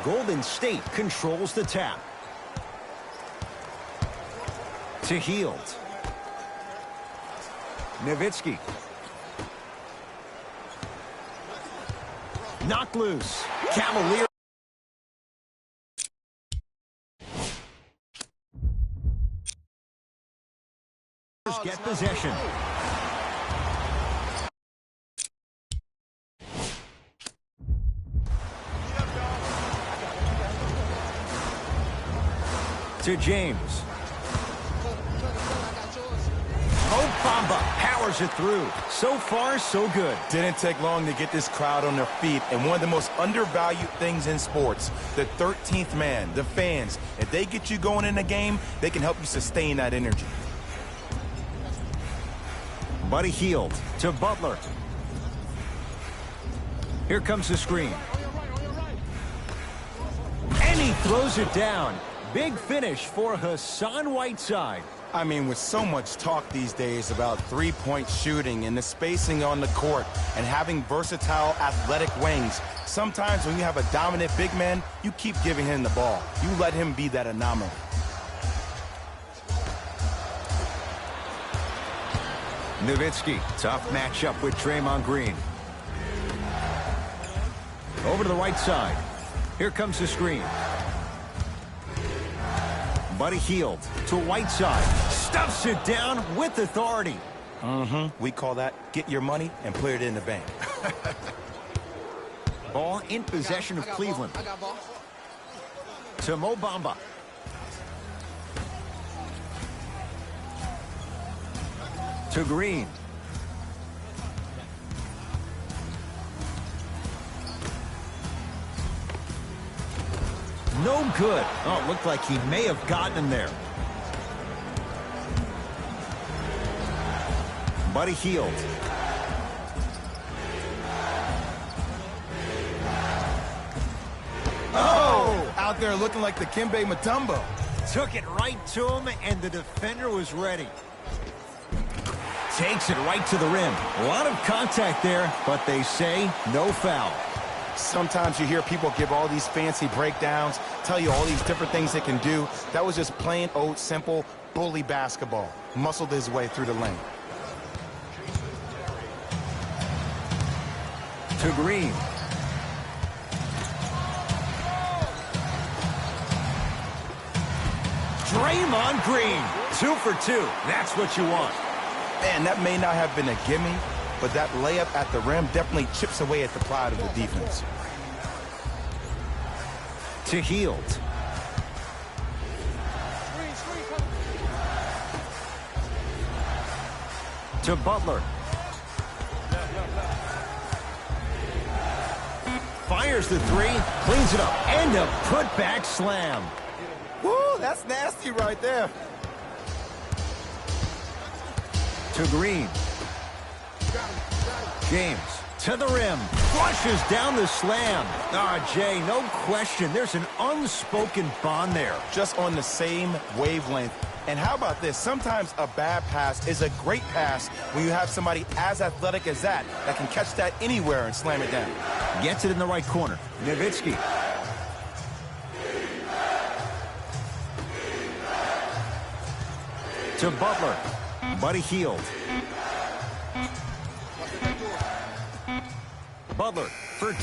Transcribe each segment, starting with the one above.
Golden State controls the tap. To Hield. Nowitzki. Knocked loose. Cavalier. Get possession. To James. Bamba powers it through. So far, so good. Didn't take long to get this crowd on their feet. And one of the most undervalued things in sports, the 13th man, the fans. If they get you going in a game, they can help you sustain that energy. Buddy Hield to Butler. Here comes the screen. And he throws it down. Big finish for Hassan Whiteside. I mean, with so much talk these days about three-point shooting and the spacing on the court and having versatile athletic wings, sometimes when you have a dominant big man, you keep giving him the ball. You let him be that anomaly. Nowitzki, tough matchup with Draymond Green. Over to the right side. Here comes the screen. Buddy Hield to Whiteside. Stuffs it down with authority. We call that get your money and put it in the bank. Ball in possession of Cleveland. To Mo Bamba. To Green. No good. Oh, it looked like he may have gotten him there. Buddy Hield. Oh! Out there looking like the Kimbe Mutombo. Took it right to him, and the defender was ready. Takes it right to the rim. A lot of contact there, but they say no foul. Sometimes you hear people give all these fancy breakdowns, tell you all these different things they can do. That was just plain old simple bully basketball. Muscled his way through the lane. To Green. Draymond Green. 2 for 2. That's what you want. Man, that may not have been a gimme, but that layup at the rim definitely chips away at the pride of the defense. To Hield. To Butler. Fires the three, cleans it up, and a putback slam. Woo, that's nasty right there. To Green. James to the rim. Flushes down the slam. Jay, no question. There's an unspoken bond there. Just on the same wavelength. And how about this? Sometimes a bad pass is a great pass when you have somebody as athletic as that can catch that anywhere and slam it down. Gets it in the right corner. Nowitzki. To Butler. Buddy Hield. Butler for 2.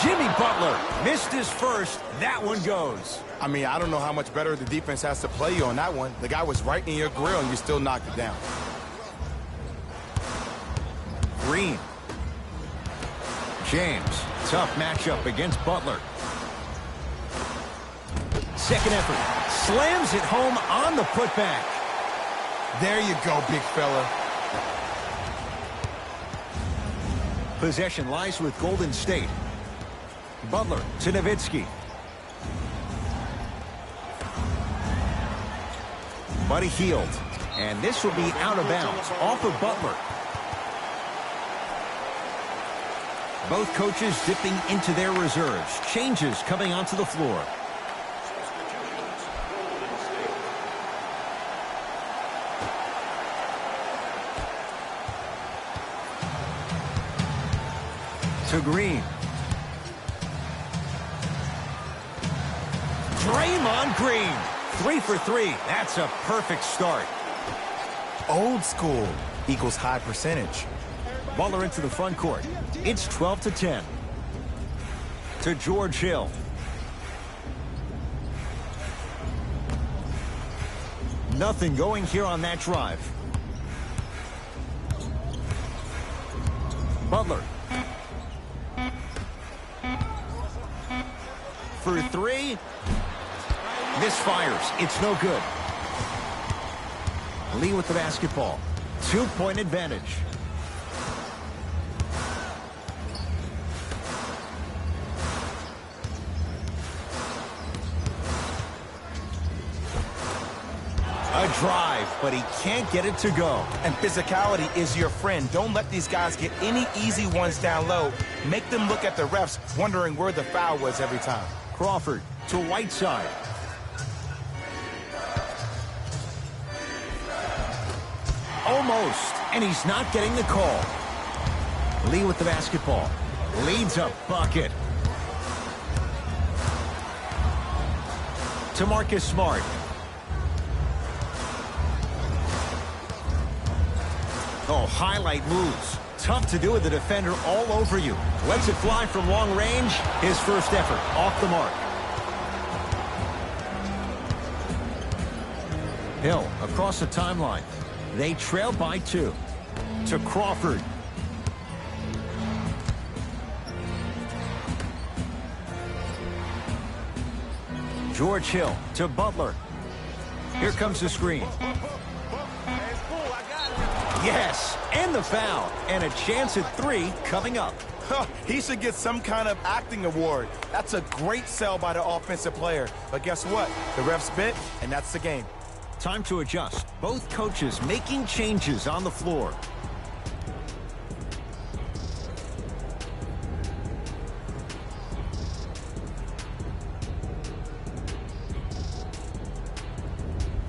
Jimmy Butler missed his first. That one goes. I mean, I don't know how much better the defense has to play you on that one. The guy was right in your grill and you still knocked it down. Green. James. Tough matchup against Butler. Second effort. Slams it home on the putback. There you go, big fella. Possession lies with Golden State. Butler to Nowitzki. Buddy Hield. And this will be out of bounds off of Butler. Both coaches dipping into their reserves. Changes coming onto the floor. To Green. Draymond Green. 3 for 3. That's a perfect start. Old school equals high percentage. Butler into the front court. It's 12-10. To George Hill. Nothing going here on that drive. Butler. For 3. Misfires. It's no good. Lee with the basketball. 2-point advantage. A drive, but he can't get it to go. And physicality is your friend. Don't let these guys get any easy ones down low. Make them look at the refs, wondering where the foul was every time. Crawford to Whiteside. Almost, and he's not getting the call. Lee with the basketball. Leads a bucket. To Marcus Smart. Oh, highlight moves. Tough to do with the defender all over you. Lets it fly from long range. His first effort off the mark. Hill across the timeline. They trail by 2. To Crawford. George Hill to Butler. Here comes the screen. Yes, and the foul. And a chance at 3 coming up. He should get some kind of acting award. That's a great sell by the offensive player. But guess what? The refs bit, and that's the game. Time to adjust. Both coaches making changes on the floor.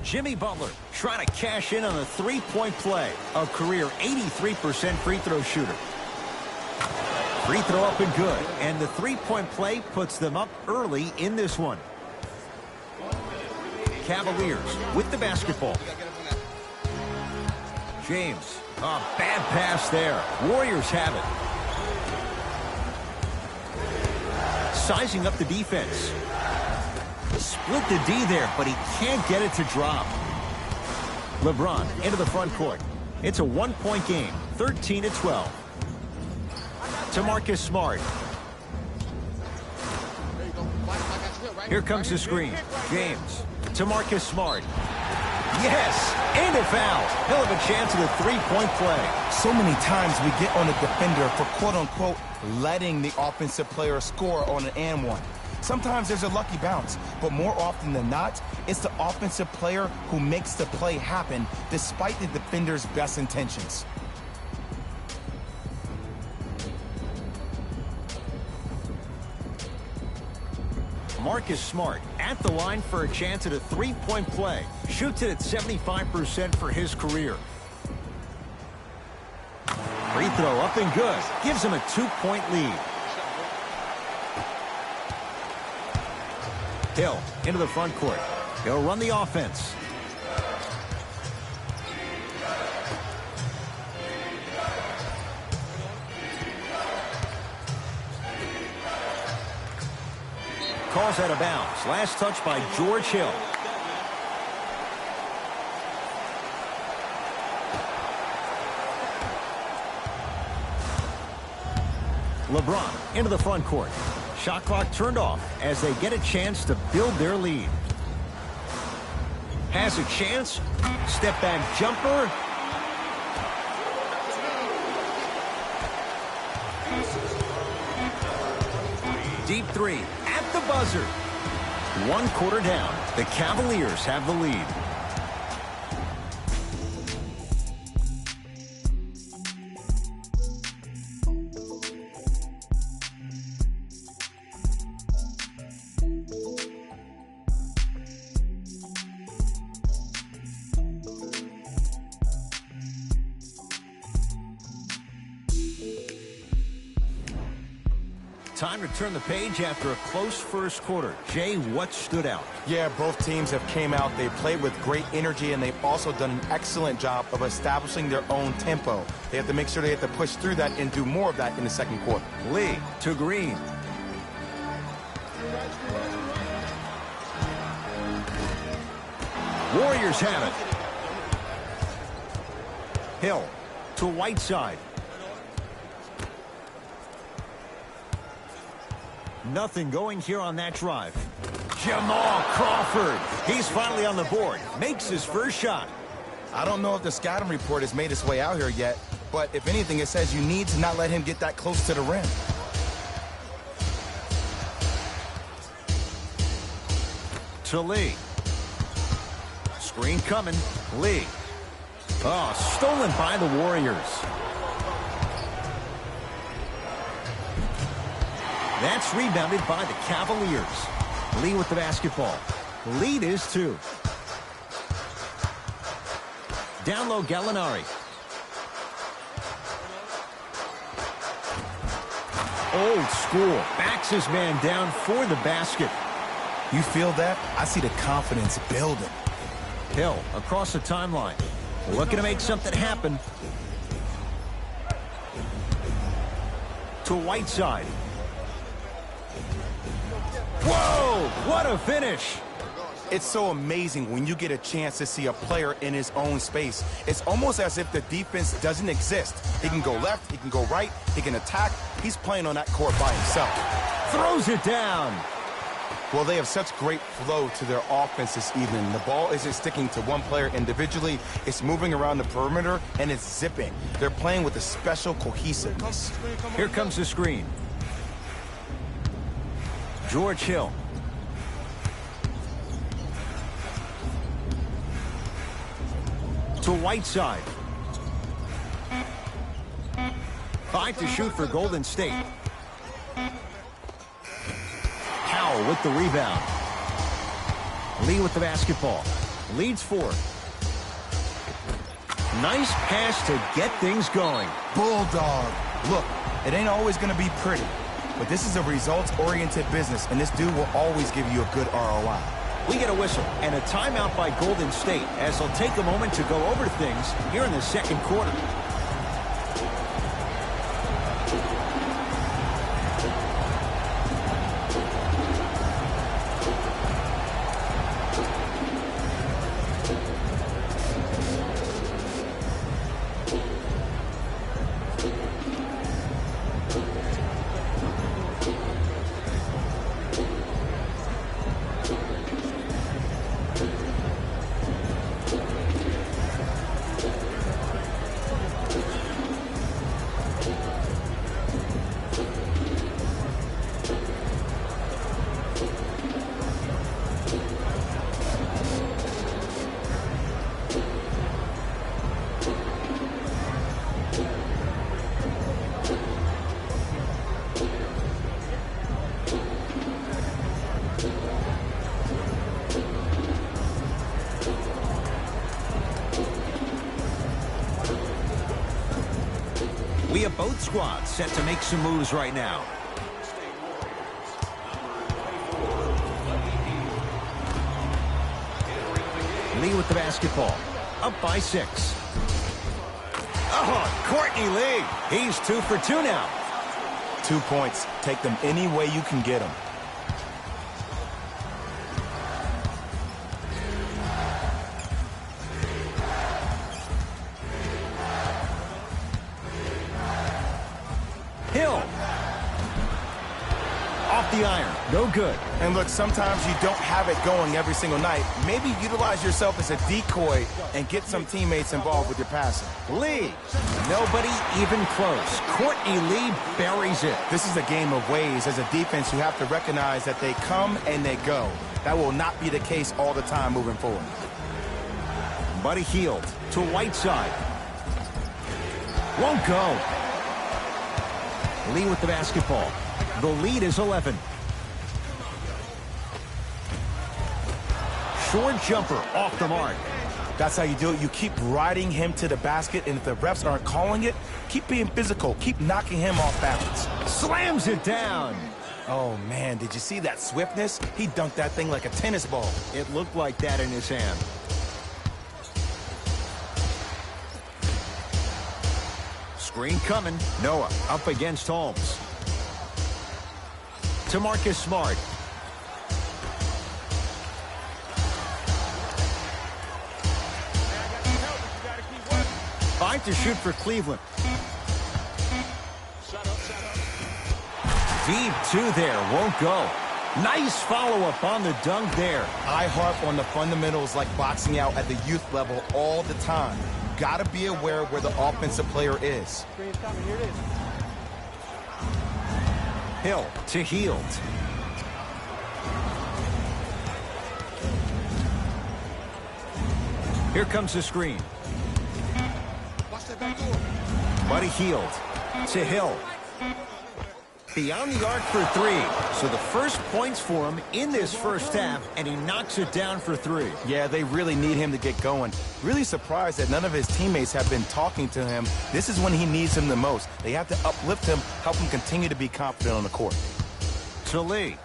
Jimmy Butler trying to cash in on a three-point play. A career 83% free throw shooter. Free throw up and good. And the three-point play puts them up early in this one. Cavaliers with the basketball. James. A bad pass there. Warriors have it. Sizing up the defense. Split the D there, but he can't get it to drop. LeBron into the front court. It's a one-point game, 13-12. To Marcus Smart. Here comes the screen. James to Marcus Smart. Yes, and a foul. He'll have a chance at a three-point play. So many times we get on the defender for quote-unquote letting the offensive player score on an and one. Sometimes there's a lucky bounce, but more often than not, it's the offensive player who makes the play happen despite the defender's best intentions. Marcus Smart at the line for a chance at a three-point play. Shoots it at 75% for his career. Free throw up and good. Gives him a 2-point lead. Hill into the front court. He'll run the offense. Calls out of bounds. Last touch by George Hill. LeBron into the front court. Shot clock turned off as they get a chance to build their lead. Has a chance. Step back jumper. Deep three at the buzzer. 1 quarter down. The Cavaliers have the lead. Time to turn the page after a close first quarter. Jay, what stood out? Yeah, both teams have came out. They've played with great energy, and they've also done an excellent job of establishing their own tempo. They have to make sure they have to push through that and do more of that in the second quarter. Lee to Green. Warriors have it. Hill to Whiteside. Nothing going here on that drive. Jamal Crawford. He's finally on the board. Makes his first shot. I don't know if the scouting report has made its way out here yet, but if anything, it says you need to not let him get that close to the rim. To Lee. Screen coming. Lee. Oh, stolen by the Warriors. That's rebounded by the Cavaliers. Lee with the basketball. Lead is 2. Down low, Gallinari. Old school. Backs his man down for the basket. You feel that? I see the confidence building. Hill across the timeline. Looking to make something happen. To Whiteside. Whoa! What a finish! It's so amazing when you get a chance to see a player in his own space. It's almost as if the defense doesn't exist. He can go left, he can go right, he can attack. He's playing on that court by himself. Throws it down. Well, they have such great flow to their offense this evening. The ball isn't sticking to one player individually. It's moving around the perimeter, and it's zipping. They're playing with a special cohesiveness. Here comes the screen. George Hill. To Whiteside. 5 to shoot for Golden State. Powell with the rebound. Lee with the basketball. Leads 4. Nice pass to get things going. Bulldog. Look, it ain't always going to be pretty, but this is a results-oriented business, and this dude will always give you a good ROI. We get a whistle and a timeout by Golden State as they'll take a moment to go over things here in the second quarter. We have both squads set to make some moves right now. Lee with the basketball. Up by 6. Oh, Courtney Lee. He's 2 for 2 now. 2 points. Take them any way you can get them. Hill. Off the iron. No good. And look, sometimes you don't have it going every single night. Maybe utilize yourself as a decoy and get some teammates involved with your passing. Lee. Nobody even close. Courtney Lee buries it. This is a game of ways. As a defense, you have to recognize that they come and they go. That will not be the case all the time moving forward. Buddy Hield to Whiteside. Won't go. Lee with the basketball. The lead is 11. Short jumper off the mark. That's how you do it. You keep riding him to the basket, and if the refs aren't calling it, keep being physical. Keep knocking him off balance. Slams it down. Oh, man, did you see that swiftness? He dunked that thing like a tennis ball. It looked like that in his hand. Screen coming. Noah up against Holmes. To Marcus Smart. Five to shoot for Cleveland. Deep 2 there. Won't go. Nice follow-up on the dunk there. I harp on the fundamentals like boxing out at the youth level all the time. Got to be aware where the offensive player is. Hill to Hield. Here comes the screen. Buddy Hield to Hill. Beyond the arc for three. So the first points for him in this first half, and he knocks it down for three. Yeah, they really need him to get going. Really surprised that none of his teammates have been talking to him. This is when he needs him the most. They have to uplift him, help him continue to be confident on the court. To Lee.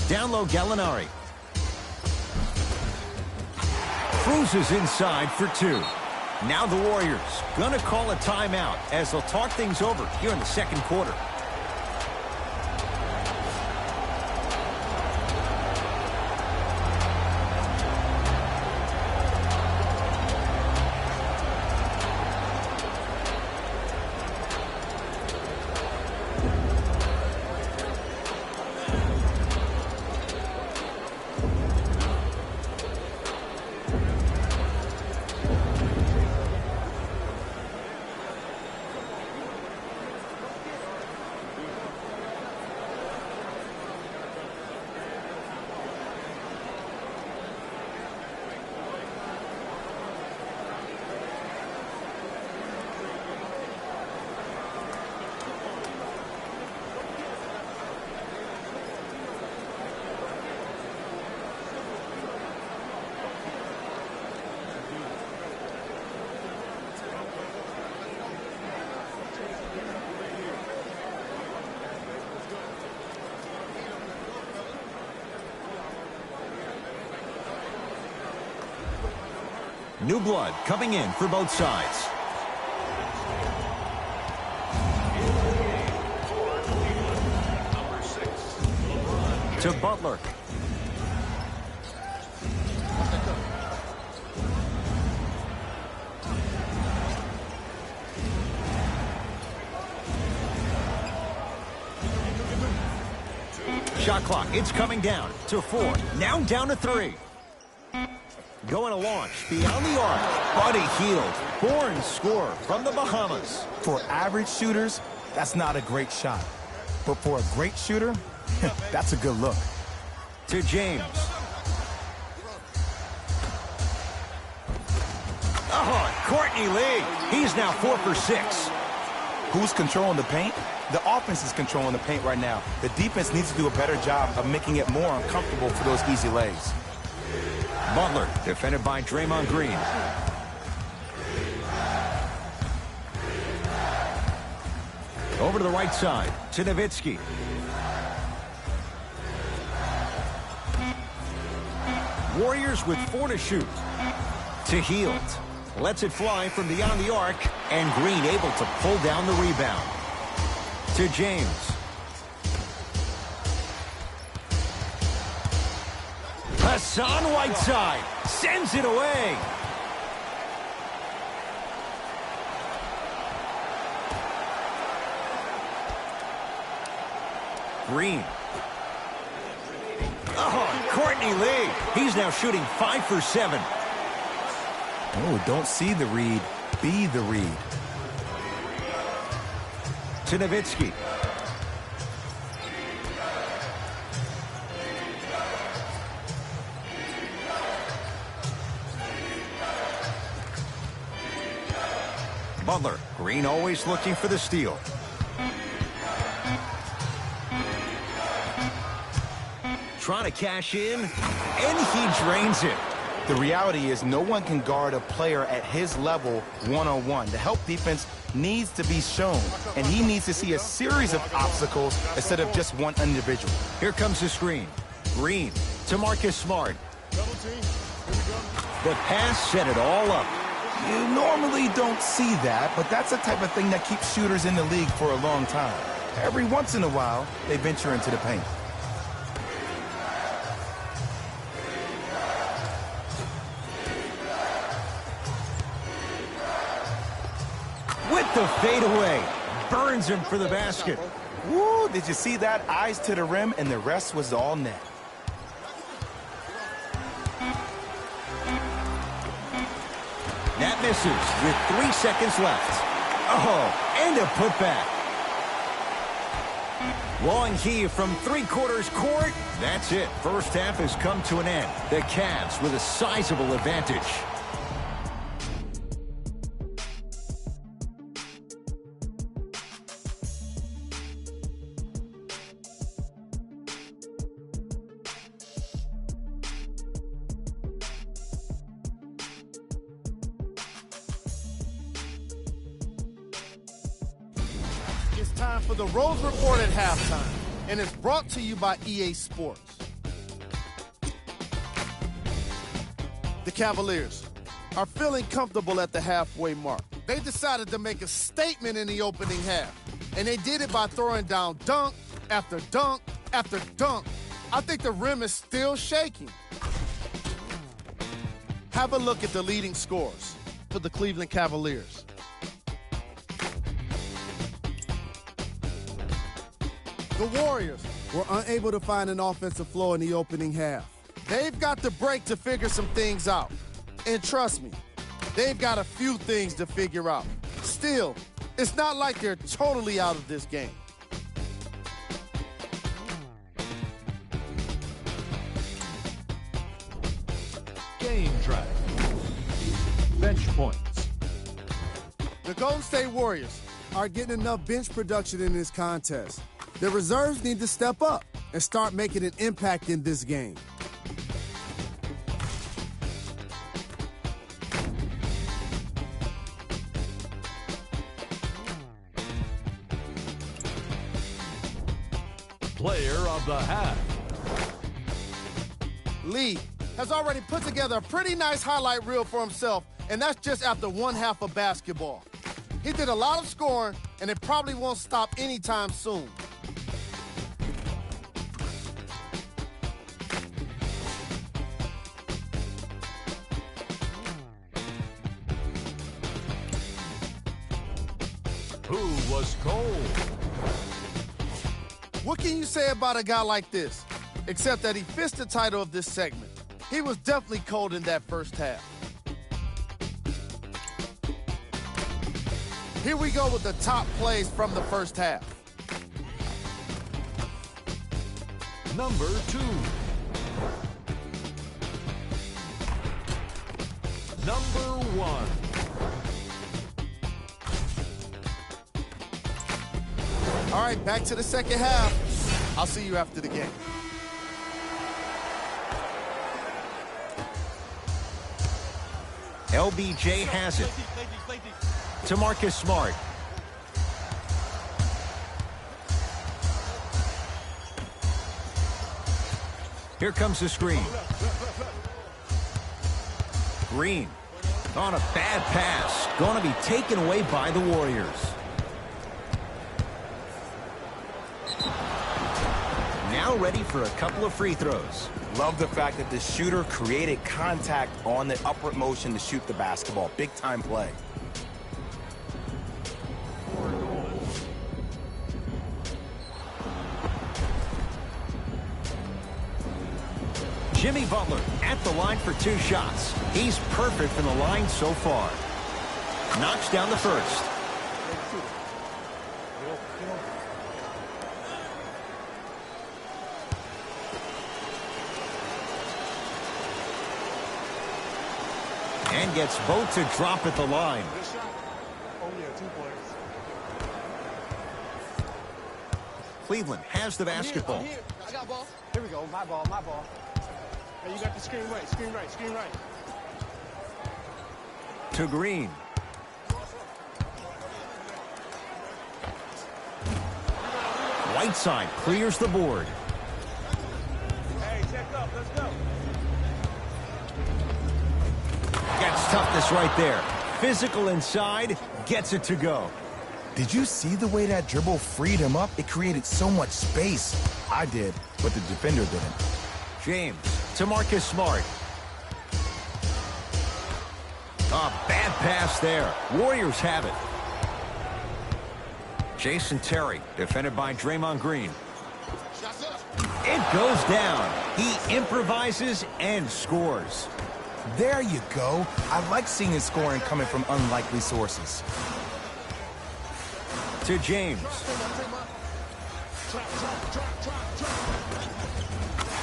Down low, Gallinari. Cruises inside for two. Now the Warriors gonna call a timeout as they'll talk things over here in the second quarter. New blood coming in for both sides. To Butler. Shot clock, it's coming down to 4. Now down to 3. Going to launch beyond the arc. Buddy Hield. Born score from the Bahamas. For average shooters, that's not a great shot. But for a great shooter, that's a good look. To James. Oh, Courtney Lee. He's now 4 for 6. Who's controlling the paint? The offense is controlling the paint right now. The defense needs to do a better job of making it more uncomfortable for those easy lays. Butler, defended by Draymond Green. Over to the right side, to Nowitzki. Warriors with 4 to shoot. To Hield. Lets it fly from beyond the arc, and Green able to pull down the rebound. To James. Hassan Whiteside sends it away. Green. Oh, Courtney Lee. He's now shooting 5 for 7. Oh, don't see the read. Be the read. To Nowitzki. Butler. Green always looking for the steal. Trying to cash in, and he drains it. The reality is no one can guard a player at his level one-on-one. The help defense needs to be shown, and he needs to see a series of obstacles instead of just one individual. Here comes the screen. Green to Marcus Smart. The pass set it all up. You normally don't see that, but that's the type of thing that keeps shooters in the league for a long time. Every once in a while, they venture into the paint. With the fadeaway. Burns him for the basket. Woo, did you see that? Eyes to the rim, and the rest was all net. That misses with 3 seconds left. Oh, and a putback. Long heave from 3/4 court. That's it. First half has come to an end. The Cavs with a sizable advantage. It's time for the Rose Report at halftime, and it's brought to you by EA Sports. The Cavaliers are feeling comfortable at the halfway mark. They decided to make a statement in the opening half, and they did it by throwing down dunk after dunk after dunk. I think the rim is still shaking. Have a look at the leading scorers for the Cleveland Cavaliers. The Warriors were unable to find an offensive flow in the opening half. They've got the break to figure some things out. And trust me, they've got a few things to figure out. Still, it's not like they're totally out of this game. Game track. Bench points. The Golden State Warriors are getting enough bench production in this contest. The reserves need to step up and start making an impact in this game. Player of the half. Lee has already put together a pretty nice highlight reel for himself, and that's just after one half of basketball. He did a lot of scoring, and it probably won't stop anytime soon. Who was cold? What can you say about a guy like this? Except that he fits the title of this segment. He was definitely cold in that first half. Here we go with the top plays from the first half. Number 2. Number 1. All right, back to the second half. I'll see you after the game. LBJ has it. To Marcus Smart. Here comes the screen. Green on a bad pass. Going to be taken away by the Warriors. Now ready for a couple of free throws. Love the fact that the shooter created contact on the upward motion to shoot the basketball. Big time play. Jimmy Butler at the line for 2 shots. He's perfect from the line so far. Knocks down the first. And gets both to drop at the line. Oh, yeah, 2 points. Cleveland has the basketball. I'm here. I got ball. Here we go. My ball, my ball. Hey, you got the screen right, screen right, screen right. To Green. Whiteside clears the board. Hey, check up. Let's go. Gets toughness right there. Physical inside, gets it to go. Did you see the way that dribble freed him up? It created so much space. I did, but the defender didn't. James to Marcus Smart. A bad pass there. Warriors have it. Jason Terry, defended by Draymond Green. It goes down. He improvises and scores. There you go. I like seeing his scoring coming from unlikely sources. To James.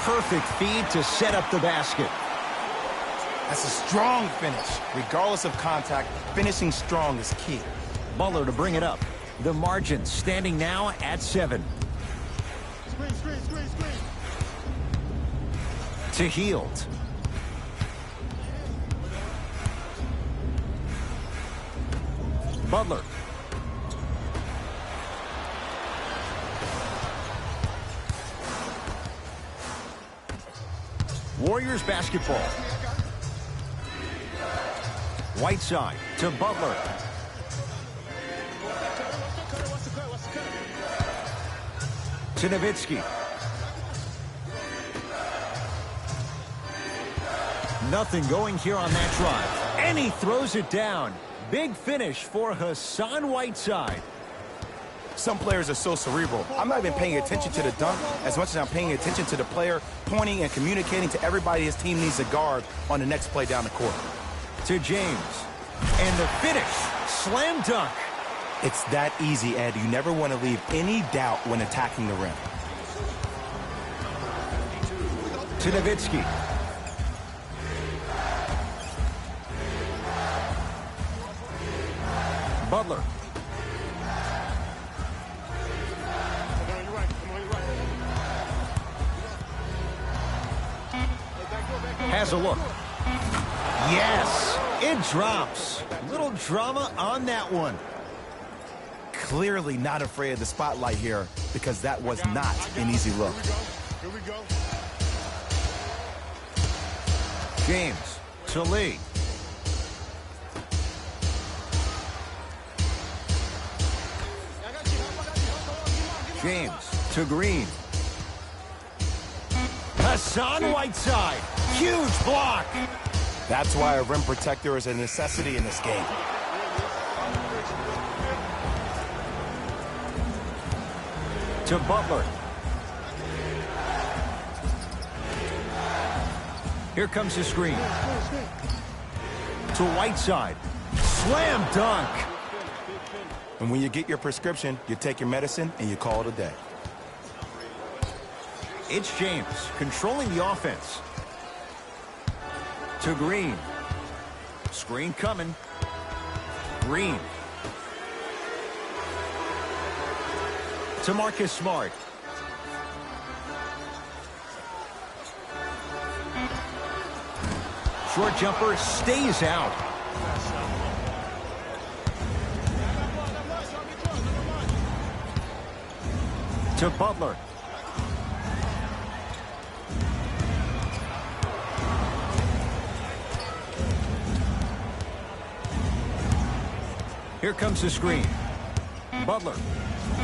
Perfect feed to set up the basket. That's a strong finish. Regardless of contact, finishing strong is key. Butler to bring it up. The margin standing now at 7. Screen, screen, screen, screen. To Hield. Butler. Warriors basketball. Whiteside to Butler. To Nowitzki. Nothing going here on that drive. And he throws it down. Big finish for Hassan Whiteside. Some players are so cerebral. I'm not even paying attention to the dunk as much as I'm paying attention to the player pointing and communicating to everybody his team needs to guard on the next play down the court. To James. And the finish. Slam dunk. It's that easy, Ed. You never want to leave any doubt when attacking the rim. To Nowitzki. Butler. Has a look. Yes, it drops. Little drama on that one. Clearly not afraid of the spotlight here because that was not an easy look. Here we go. James to Lee. James to Green. Hassan Whiteside. Huge block. That's why a rim protector is a necessity in this game. To Butler. Here comes the screen. To Whiteside. Slam dunk. And when you get your prescription, you take your medicine and you call it a day. It's James controlling the offense. To Green. Screen coming. Green. To Marcus Smart. Short jumper stays out. To Butler. Here comes the screen. Butler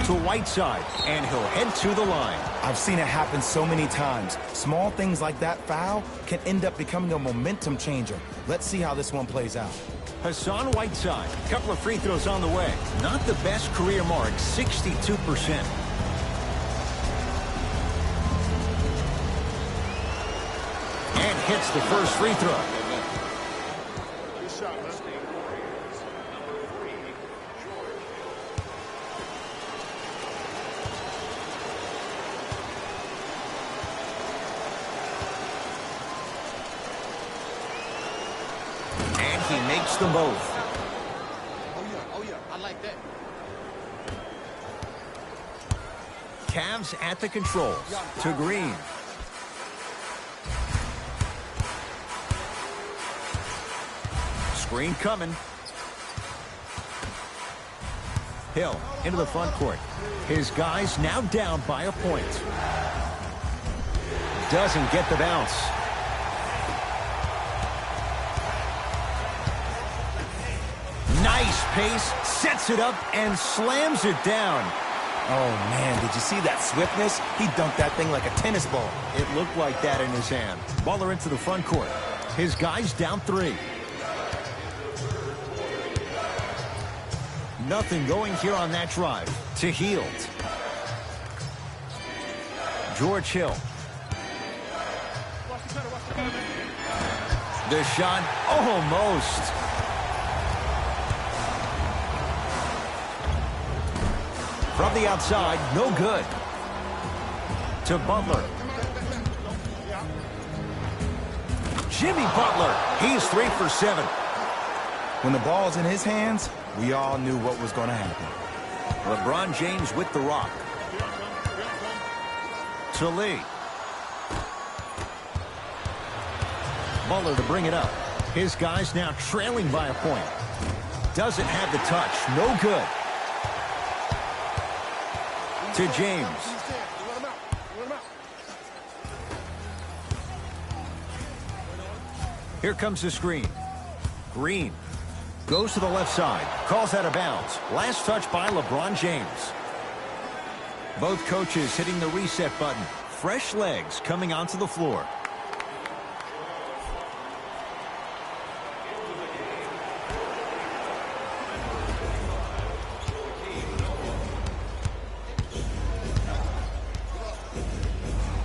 to Whiteside, and he'll head to the line. I've seen it happen so many times. Small things like that foul can end up becoming a momentum changer. Let's see how this one plays out. Hassan Whiteside, a couple of free throws on the way. Not the best career mark, 62%. And hits the first free throw. Good shot, man. And he makes them both. Oh yeah, I like that. Cavs at the controls. To Green. Screen coming. Hill into the front court. His guys now down by a point. Doesn't get the bounce. Nice pace, sets it up, and slams it down. Oh, man, did you see that swiftness? He dunked that thing like a tennis ball. It looked like that in his hand. Butler into the front court. His guys down 3. Nothing going here on that drive. To Hield. George Hill. The shot almost. From the outside, no good. To Butler. Jimmy Butler. He's 3 for 7. When the ball's in his hands, we all knew what was going to happen. LeBron James with the rock. To Lee. Butler to bring it up. His guys now trailing by a point. Doesn't have the touch. No good. To James. Here comes the screen. Green goes to the left side. Calls out of bounds. Last touch by LeBron James. Both coaches hitting the reset button. Fresh legs coming onto the floor.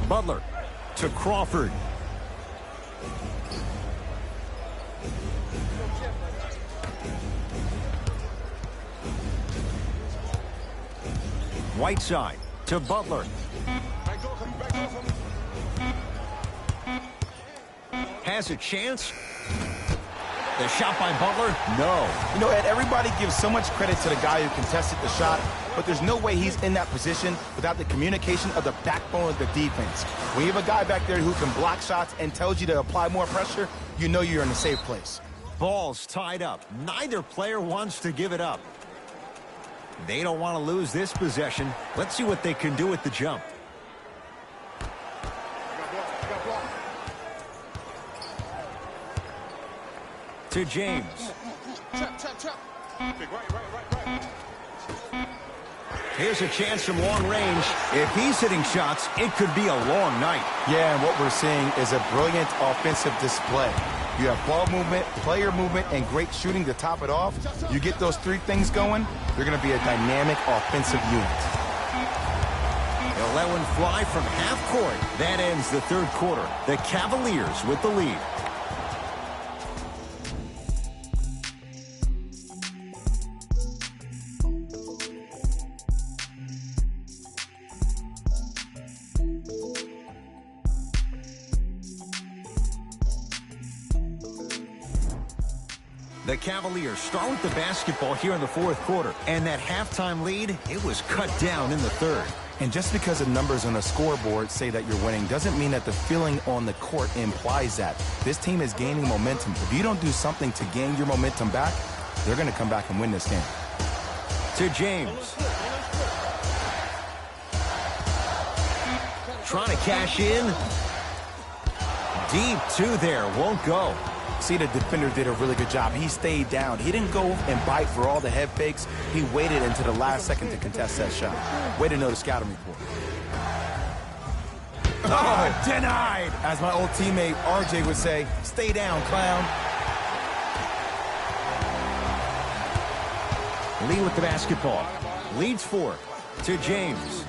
Butler to Crawford. Whiteside to Butler. Has a chance. The shot by Butler, no. You know, Ed, everybody gives so much credit to the guy who contested the shot, but there's no way he's in that position without the communication of the backbone of the defense. When you have a guy back there who can block shots and tells you to apply more pressure, you know you're in a safe place. Ball's tied up. Neither player wants to give it up. They don't want to lose this possession. Let's see what they can do with the jump. To James. Here's a chance from long range. If he's hitting shots, it could be a long night. Yeah, and what we're seeing is a brilliant offensive display. You have ball movement, player movement, and great shooting to top it off. You get those three things going, you're going to be a dynamic offensive unit. They'll let one fly from half court. That ends the third quarter. The Cavaliers with the lead. The Cavaliers start with the basketball here in the fourth quarter. And that halftime lead, it was cut down in the third. And just because the numbers on the scoreboard say that you're winning doesn't mean that the feeling on the court implies that. This team is gaining momentum. If you don't do something to gain your momentum back, they're going to come back and win this game. To James. Trying to cash in. Deep two there, won't go. See, the defender did a really good job. He stayed down. He didn't go and bite for all the head fakes. He waited until the last second to contest that shot. Way to know the scouting report. Oh, denied. As my old teammate RJ would say, stay down, clown. Lee with the basketball. Leads 4 to James.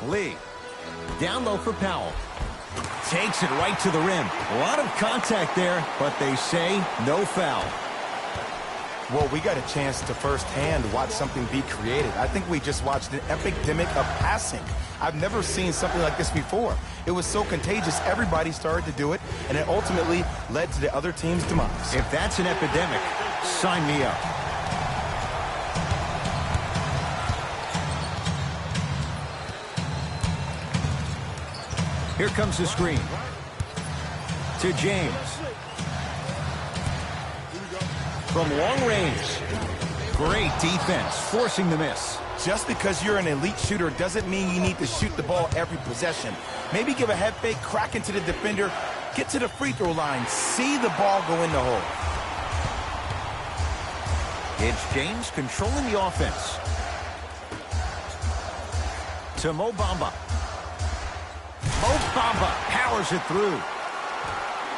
Lee. Down low for Powell. Takes it right to the rim. A lot of contact there, but they say no foul. Well, we got a chance to firsthand watch something be created. I think we just watched an epidemic of passing. I've never seen something like this before. It was so contagious, everybody started to do it, and it ultimately led to the other team's demise. If that's an epidemic, sign me up. Here comes the screen. To James. From long range. Great defense, forcing the miss. Just because you're an elite shooter doesn't mean you need to shoot the ball every possession. Maybe give a head fake, crack into the defender, get to the free throw line, see the ball go in the hole. It's James controlling the offense. To Mo Bamba. Mo Bamba powers it through.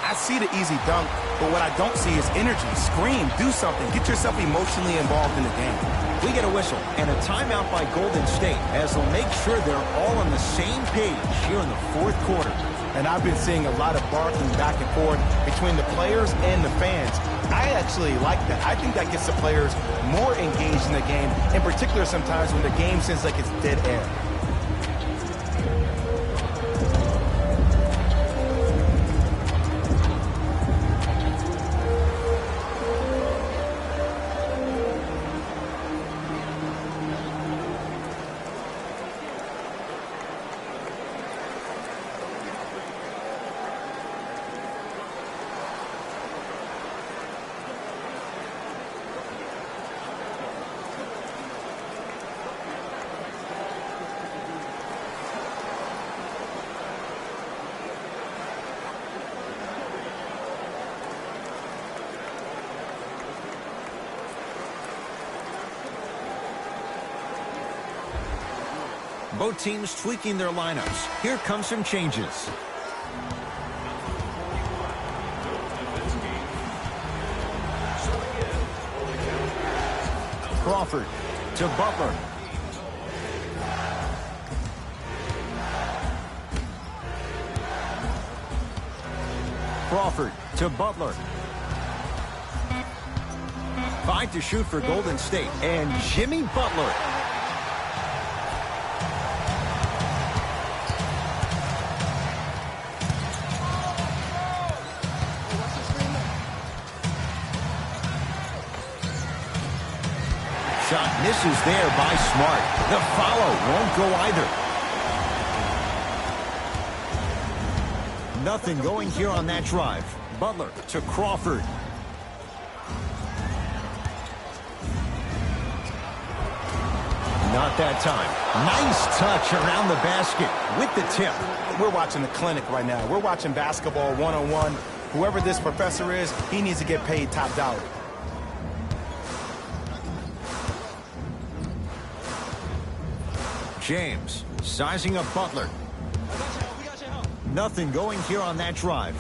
I see the easy dunk, but what I don't see is energy. Scream, do something, get yourself emotionally involved in the game. We get a whistle and a timeout by Golden State as they'll make sure they're all on the same page here in the fourth quarter. And I've been seeing a lot of barking back and forth between the players and the fans. I actually like that. I think that gets the players more engaged in the game, in particular sometimes when the game seems like it's dead air. Both teams tweaking their lineups. Here come some changes. Crawford to Butler. Crawford to Butler. 5 to shoot for Golden State. And Jimmy Butler. Shot misses there by Smart. The follow won't go either. Nothing going here on that drive. Butler to Crawford. Not that time. Nice touch around the basket with the tip. We're watching the clinic right now. We're watching basketball one-on-one. Whoever this professor is, he needs to get paid top dollar. James sizing up Butler. Nothing going here on that drive.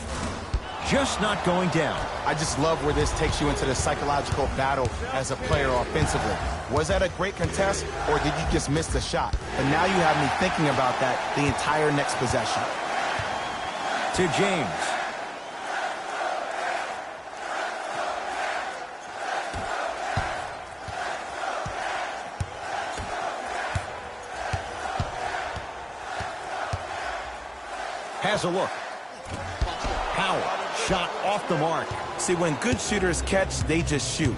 Just not going down. I just love where this takes you into the psychological battle as a player offensively. Was that a great contest, or did you just miss the shot? But now you have me thinking about that the entire next possession. To James. Has a look. Powell, shot off the mark. See, when good shooters catch, they just shoot.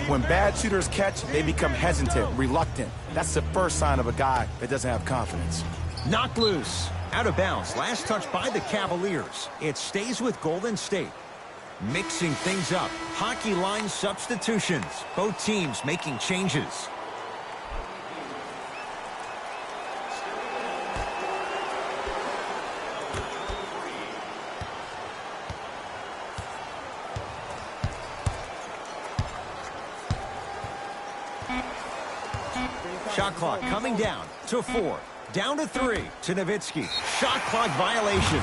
When bad shooters catch, they become hesitant, reluctant. That's the first sign of a guy that doesn't have confidence. Knocked loose. Out of bounds. Last touch by the Cavaliers. It stays with Golden State. Mixing things up. Hockey line substitutions. Both teams making changes. Shot clock coming down to 4. Down to 3 to Nowitzki. Shot clock violation.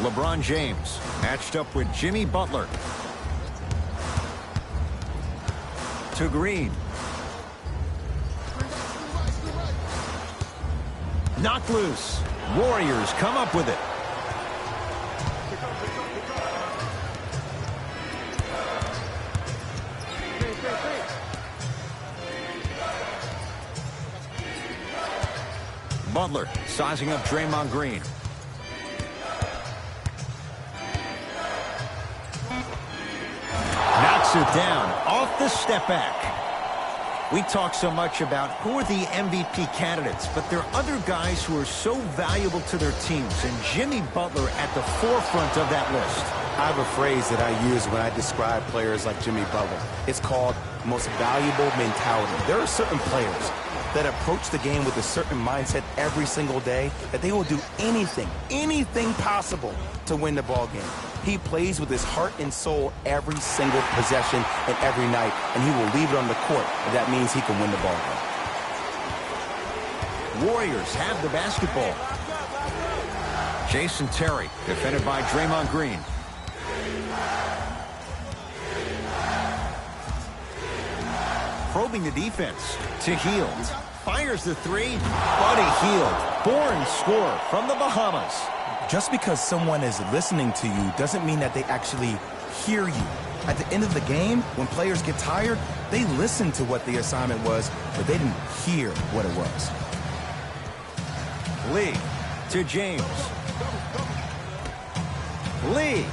LeBron James matched up with Jimmy Butler. To Green. Knocked loose. Warriors come up with it. Butler sizing up Draymond Green. Knocks it down off the step back. We talk so much about who are the MVP candidates, but there are other guys who are so valuable to their teams, and Jimmy Butler at the forefront of that list. I have a phrase that I use when I describe players like Jimmy Butler. It's called most valuable mentality. There are certain players that approach the game with a certain mindset every single day that they will do anything possible to win the ball game. He plays with his heart and soul every single possession and every night, and he will leave it on the court if that means he can win the ball game. Warriors have the basketball. Jason Terry, defended by Draymond Green. Probing the defense to Hield. Fires the 3. Buddy Hield. Born scorer from the Bahamas. Just because someone is listening to you doesn't mean that they actually hear you. At the end of the game, when players get tired, they listen to what the assignment was, but they didn't hear what it was. Lee to James. Lee.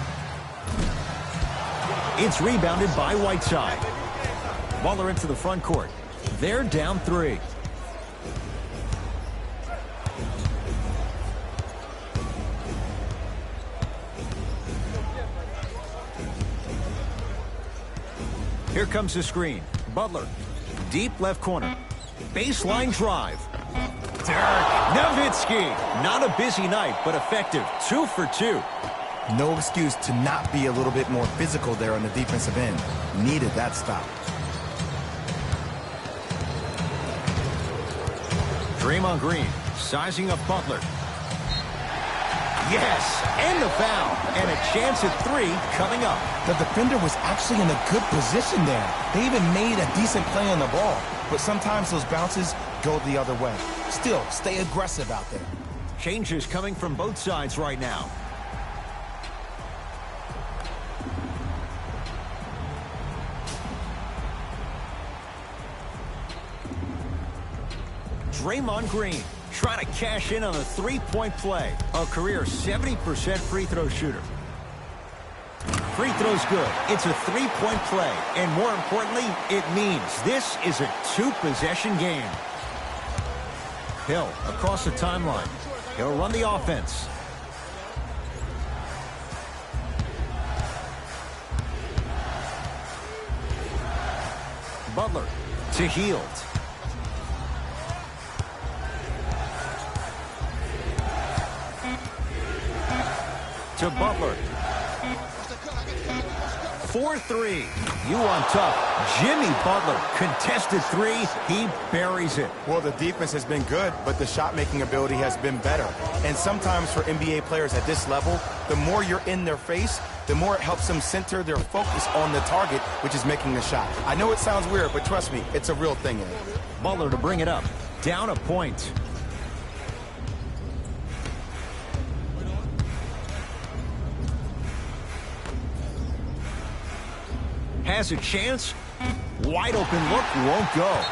It's rebounded by Whiteside. Butler into the front court. They're down 3. Here comes the screen. Butler. Deep left corner. Baseline drive. Dirk Nowitzki, not a busy night, but effective. 2 for 2. No excuse to not be a little bit more physical there on the defensive end. Needed that stop. Draymond Green sizing up Butler. Yes, and the foul. And a chance at 3 coming up. The defender was actually in a good position there. They even made a decent play on the ball. But sometimes those bounces go the other way. Still, stay aggressive out there. Changes coming from both sides right now. Draymond Green trying to cash in on a three-point play. A career 70% free throw shooter. Free throw's good. It's a three-point play. And more importantly, it means this is a two-possession game. Hill across the timeline. He'll run the offense. Butler to Hield. To Butler. 4-3. You on top. Jimmy Butler. Contested 3. He buries it. Well, the defense has been good, but the shot-making ability has been better. And sometimes for NBA players at this level, the more you're in their face, the more it helps them center their focus on the target, which is making the shot. I know it sounds weird, but trust me, it's a real thing. Butler to bring it up. Down a point. Has a chance. Wide open look. Won't go.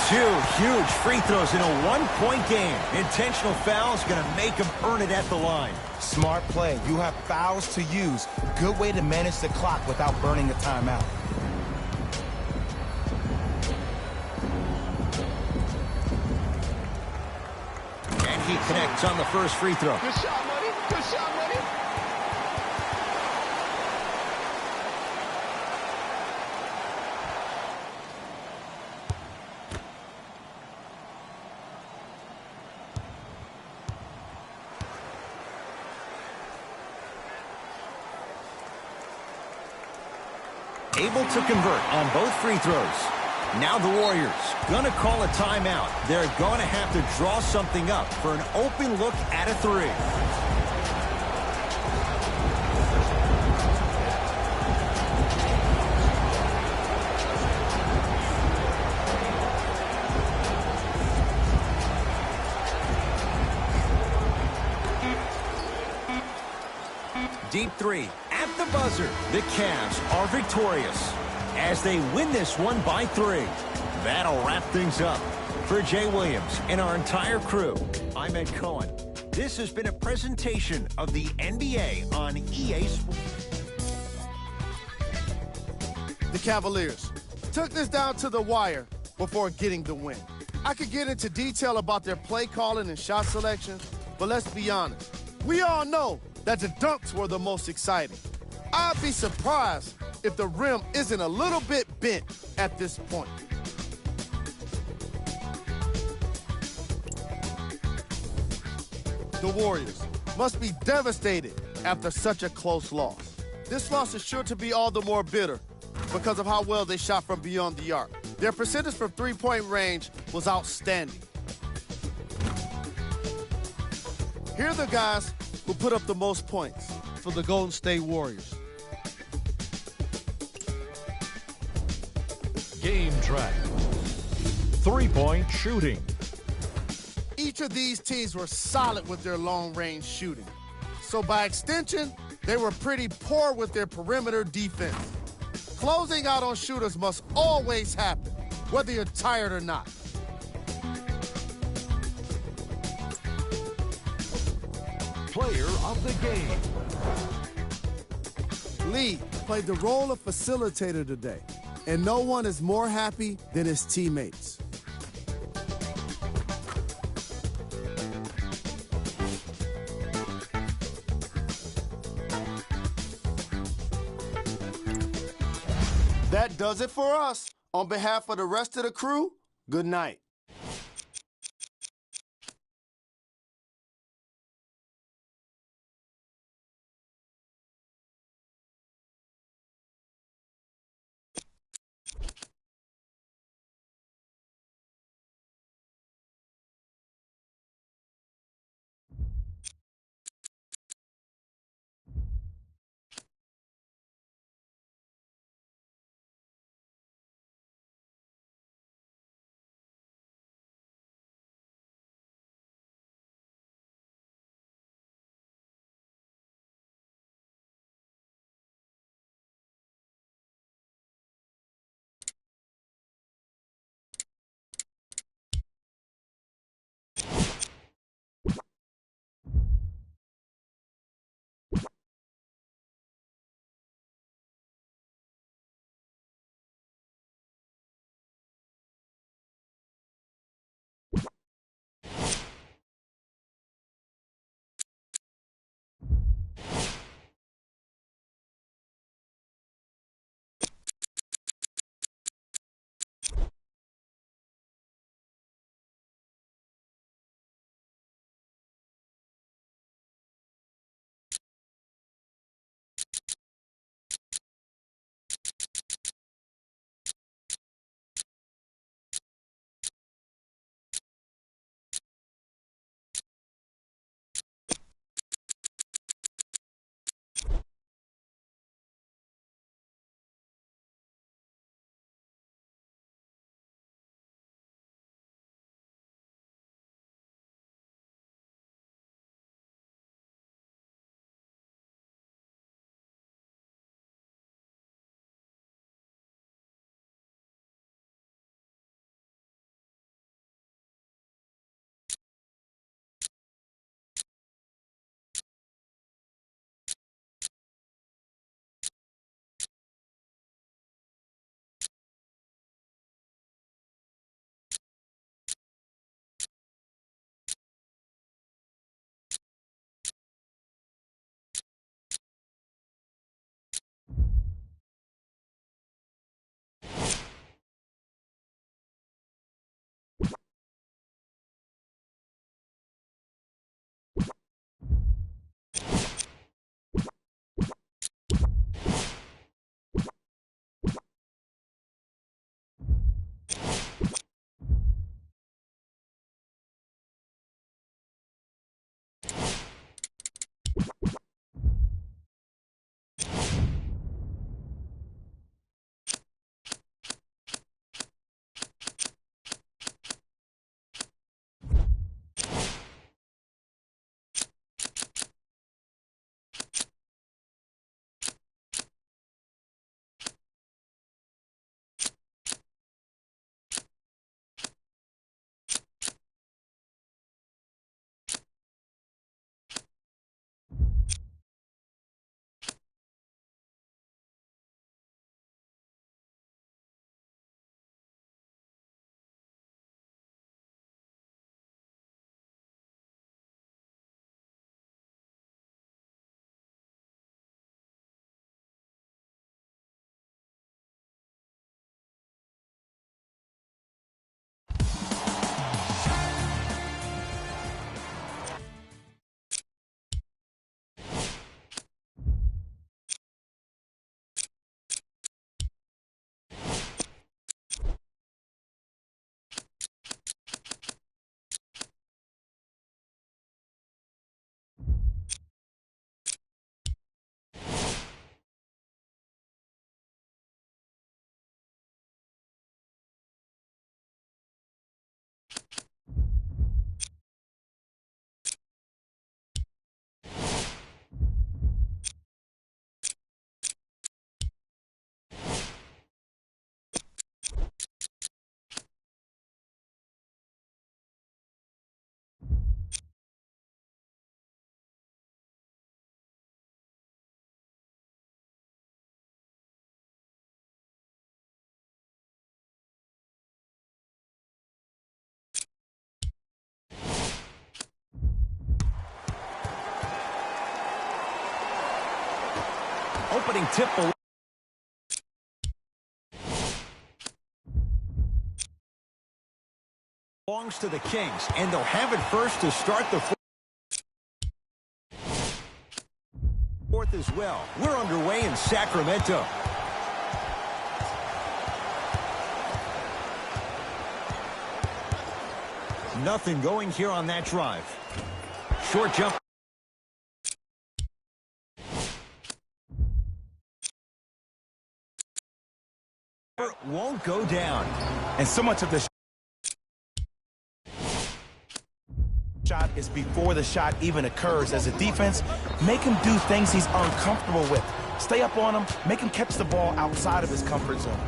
2 huge free throws in a one-point game. Intentional foul's going to make him earn it at the line. Smart play. You have fouls to use. Good way to manage the clock without burning a timeout. And he connects on the first free throw. Good shot, buddy. Good shot, buddy. Able to convert on both free throws. Now the Warriors gonna call a timeout. They're going to have to draw something up for an open look at a 3. Deep 3 at the buzzer. The Cavs are victorious as they win this one by 3. That'll wrap things up. For Jay Williams and our entire crew, I'm Ed Cohen. This has been a presentation of the NBA on EA Sports. The Cavaliers took this down to the wire before getting the win. I could get into detail about their play calling and shot selection, but let's be honest. We all know that the dunks were the most exciting. I'd be surprised if the rim isn't a little bit bent at this point. The Warriors must be devastated after such a close loss. This loss is sure to be all the more bitter because of how well they shot from beyond the arc. Their percentage from three-point range was outstanding. Here are the guys who put up the most points for the Golden State Warriors. Game track. 3-point shooting. Each of these teams were solid with their long-range shooting. So by extension, they were pretty poor with their perimeter defense. Closing out on shooters must always happen, whether you're tired or not. Player of the game. Lee played the role of facilitator today, and no one is more happy than his teammates. That does it for us. On behalf of the rest of the crew, good night. opening tip belongs to the Kings, and they'll have it first to start the fourth as well. We're underway in Sacramento. Nothing going here on that drive. Short jump. Won't go down. And so much of the shot is before the shot even occurs. As a defense, make him do things he's uncomfortable with. Stay up on him, make him catch the ball outside of his comfort zone.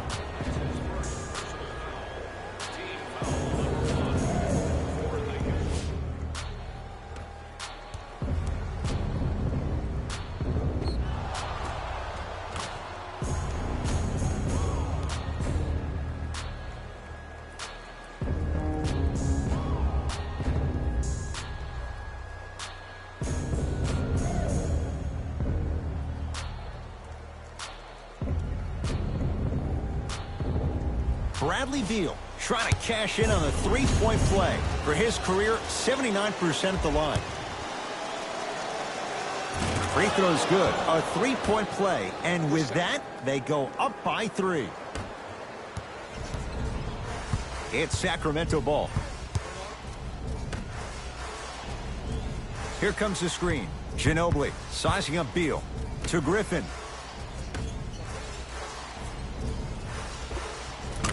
Bradley Beal trying to cash in on a three-point play. For his career, 79% at the line. Free throw's good. A three-point play. And with that, they go up by 3. It's Sacramento ball. Here comes the screen. Ginobili sizing up Beal. To Griffin.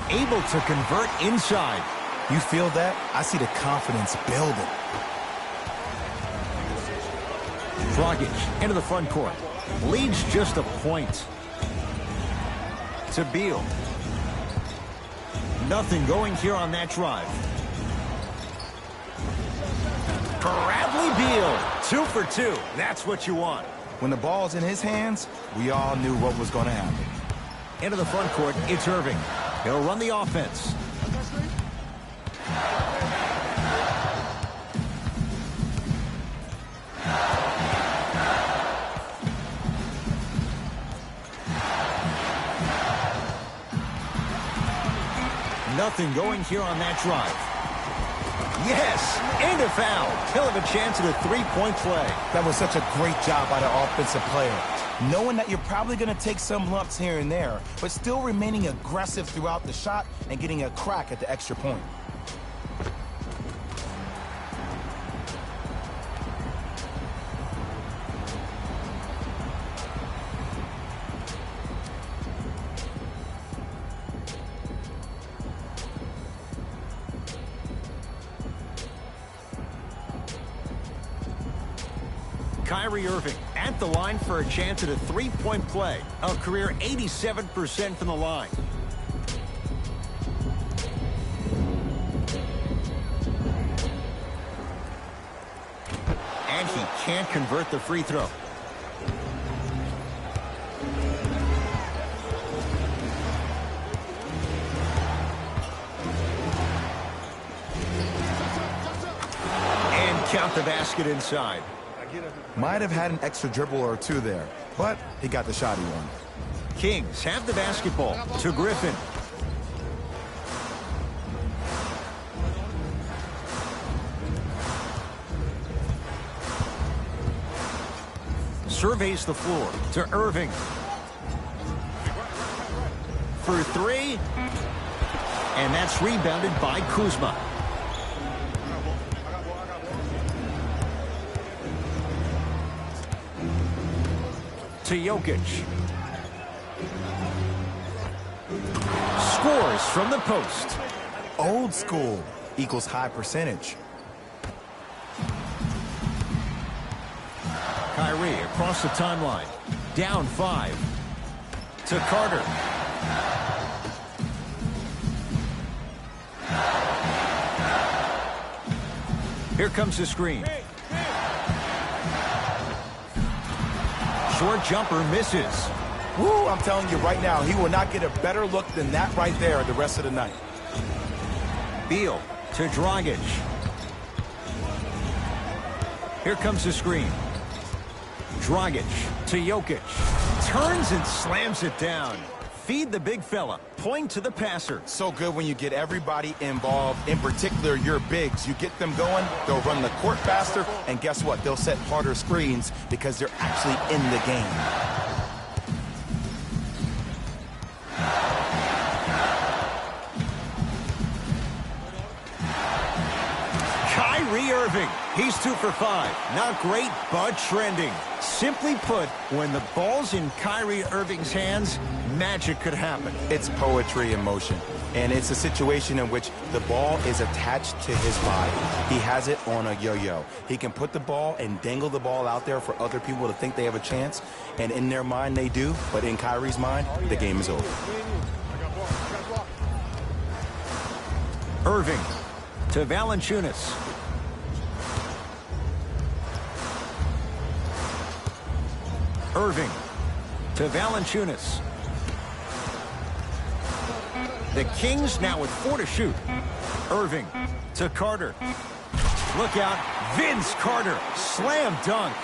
Able to convert inside. You feel that? I see the confidence building. Dragic into the front court. Leads just a point. To Beal. Nothing going here on that drive. Bradley Beal. 2 for 2. That's what you want. When the ball's in his hands, we all knew what was going to happen. Into the front court, it's Irving. He'll run the offense. Nothing going here on that drive. Yes, and a foul. He'll have a chance at a three-point play. That was such a great job by the offensive player. Knowing that you're probably going to take some lumps here and there, but still remaining aggressive throughout the shot and getting a crack at the extra point. Kyrie Irving at the line for a chance at a three-point play. A career 87% from the line. And he can't convert the free throw. And count the basket inside. Might have had an extra dribble or two there, but he got the shot he wanted. Kings have the basketball. To Griffin. Surveys the floor. To Irving. For 3. And that's rebounded by Kuzma. To Jokic. Scores from the post. Old school equals high percentage. Kyrie across the timeline. Down 5. To Carter. Here comes the screen. Short jumper misses. Woo, I'm telling you right now, he will not get a better look than that right there the rest of the night. Beal to Dragic. Here comes the screen. Dragic to Jokic. Turns and slams it down. Feed the big fella. Point to the passer. So good when you get everybody involved, in particular your bigs. You get them going, they'll run the court faster, and guess what? They'll set harder screens because they're actually in the game. Kyrie Irving. He's 2 for 5. Not great, but trending. Simply put, when the ball's in Kyrie Irving's hands, magic could happen. It's poetry in motion, and it's a situation in which the ball is attached to his body. He has it on a yo-yo. He can put the ball and dangle the ball out there for other people to think they have a chance, and in their mind they do, but in Kyrie's mind, the game is over. Irving to Valanciunas. Irving to Valanciunas. The Kings now with 4 to shoot. Irving to Carter. Look out, Vince Carter. Slam dunk.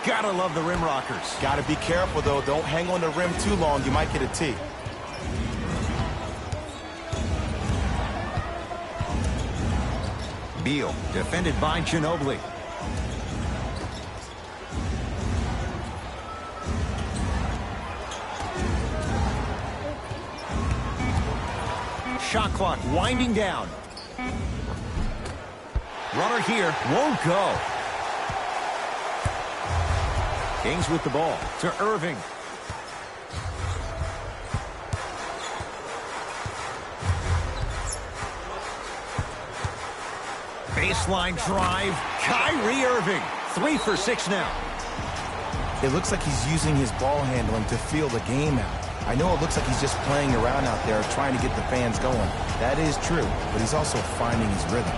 Gotta love the rim rockers. Gotta be careful, though. Don't hang on the rim too long. You might get a tee. Beal defended by Ginobili. Shot clock winding down. Runner here won't go. Kings with the ball to Irving. Baseline drive. Kyrie Irving. 3 for 6 now. It looks like he's using his ball handling to feel the game out. I know it looks like he's just playing around out there trying to get the fans going. That is true, but he's also finding his rhythm.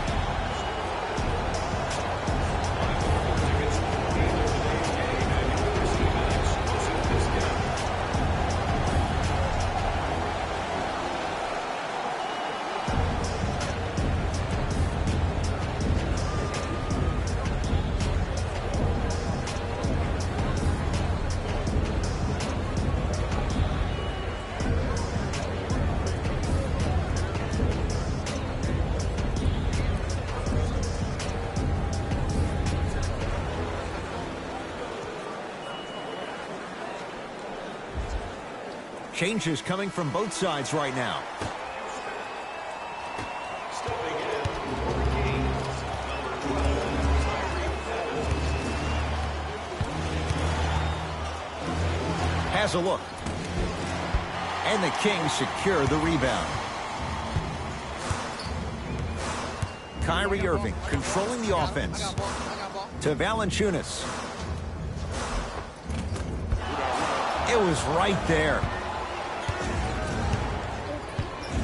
Changes coming from both sides right now. Has a look. And the Kings secure the rebound. Kyrie Irving controlling the offense. To Valanciunas. It was right there.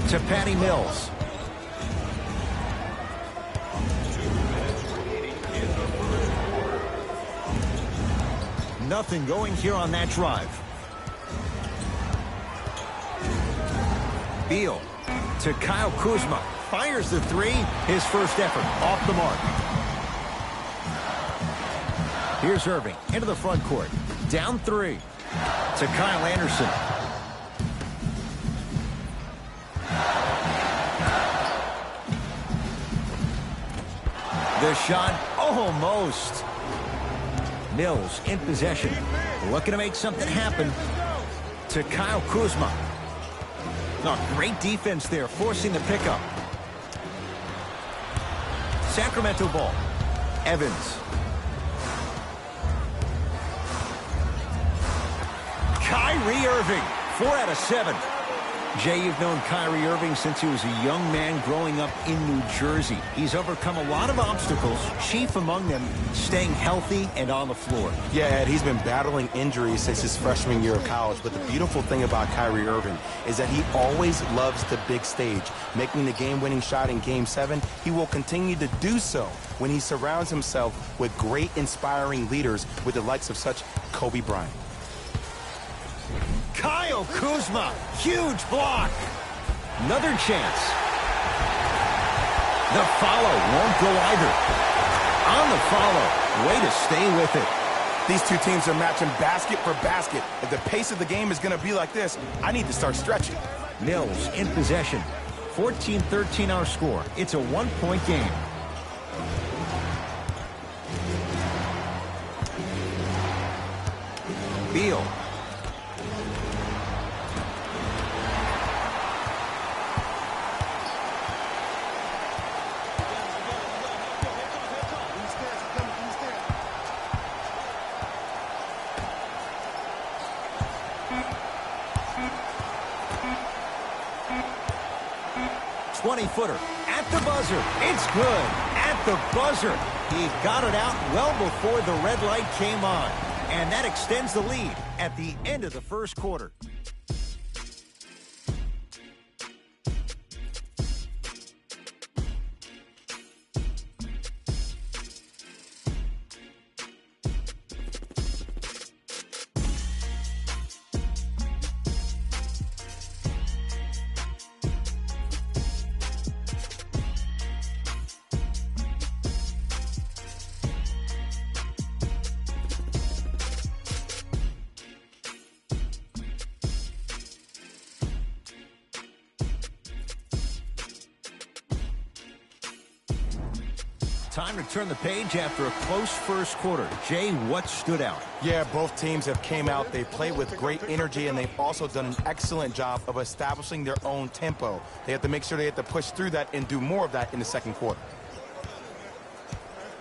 To Patty Mills. Nothing going here on that drive. Beal to Kyle Kuzma. Fires the 3. His first effort off the mark. Here's Irving into the front court. Down 3. To Kyle Anderson. The shot, almost. Mills in possession. Looking to make something happen. To Kyle Kuzma. Oh, great defense there, forcing the pickup. Sacramento ball. Evans. Kyrie Irving, 4 out of 7. Jay, you've known Kyrie Irving since he was a young man growing up in New Jersey. He's overcome a lot of obstacles, chief among them staying healthy and on the floor. Yeah, Ed, he's been battling injuries since his freshman year of college, but the beautiful thing about Kyrie Irving is that he always loves the big stage. Making the game-winning shot in Game 7, he will continue to do so when he surrounds himself with great, inspiring leaders with the likes of such Kobe Bryant. Kyle Kuzma, huge block. Another chance. The follow won't go either. On the follow, way to stay with it. These two teams are matching basket for basket. If the pace of the game is going to be like this, I need to start stretching. Mills in possession. 14-13 our score. It's a 1-point game. Beal. Footer at the buzzer. It's good at the buzzer. He got it out well before the red light came on. And that extends the lead at the end of the first quarter. Time to turn the page after a close first quarter. Jay, what stood out? Yeah, both teams have came out. They played with great energy, and they've also done an excellent job of establishing their own tempo. They have to make sure they have to push through that and do more of that in the second quarter.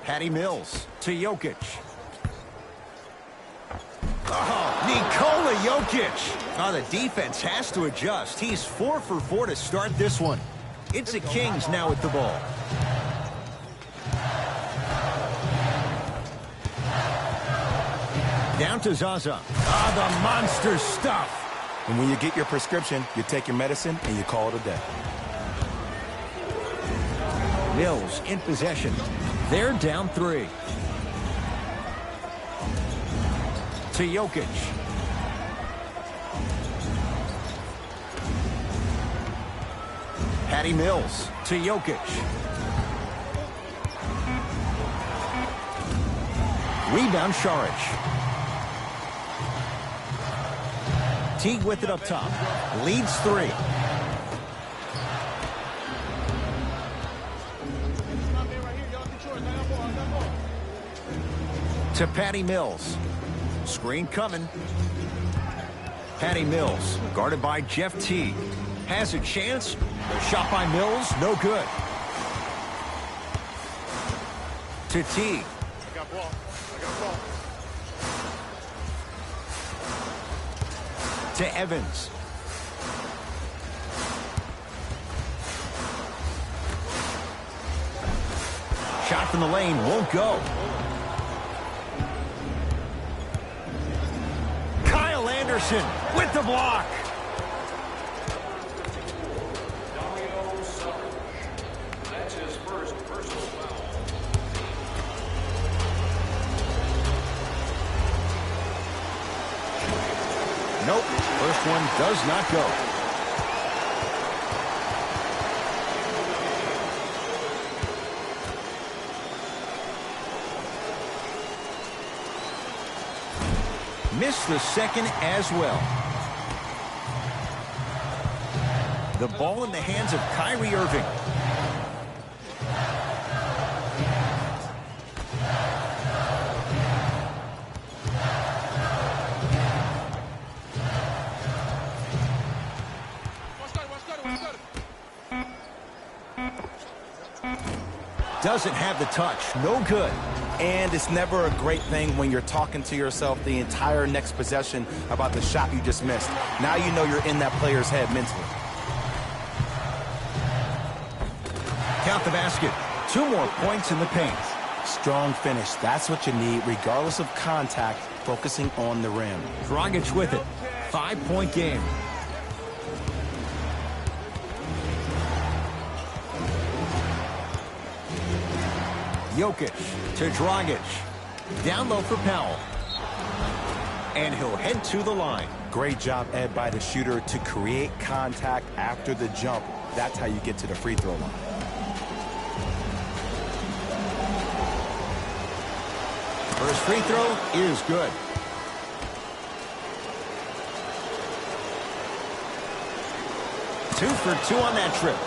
Patty Mills to Jokic. Oh, Nikola Jokic. Oh, the defense has to adjust. He's 4 for 4 to start this one. It's the Kings now with the ball. Down to Zaza. Ah, the monster stuff. And when you get your prescription, you take your medicine and you call it a day. Mills in possession. They're down 3. To Jokic. Patty Mills to Jokic. Rebound Šarić. Teague with it up top. Leads 3. To Patty Mills. Screen coming. Patty Mills, guarded by Jeff Teague. Has a chance. The shot by Mills, no good. To Teague. I got ball. I got ball. To Evans. Shot from the lane won't go. Kyle Anderson with the block. That's his first personal foul. Nope, first one does not go. Missed the second as well. The ball in the hands of Kyrie Irving. Doesn't have the touch. No good. And it's never a great thing when you're talking to yourself the entire next possession about the shot you just missed. Now you know you're in that player's head mentally. Count the basket. 2 more points in the paint. Strong finish. That's what you need, regardless of contact, focusing on the rim. Dragic with it. 5-point game. Jokic to Dragic. Down low for Powell. And he'll head to the line. Great job, Ed, by the shooter to create contact after the jump. That's how you get to the free throw line. First free throw is good. Two for two on that trip.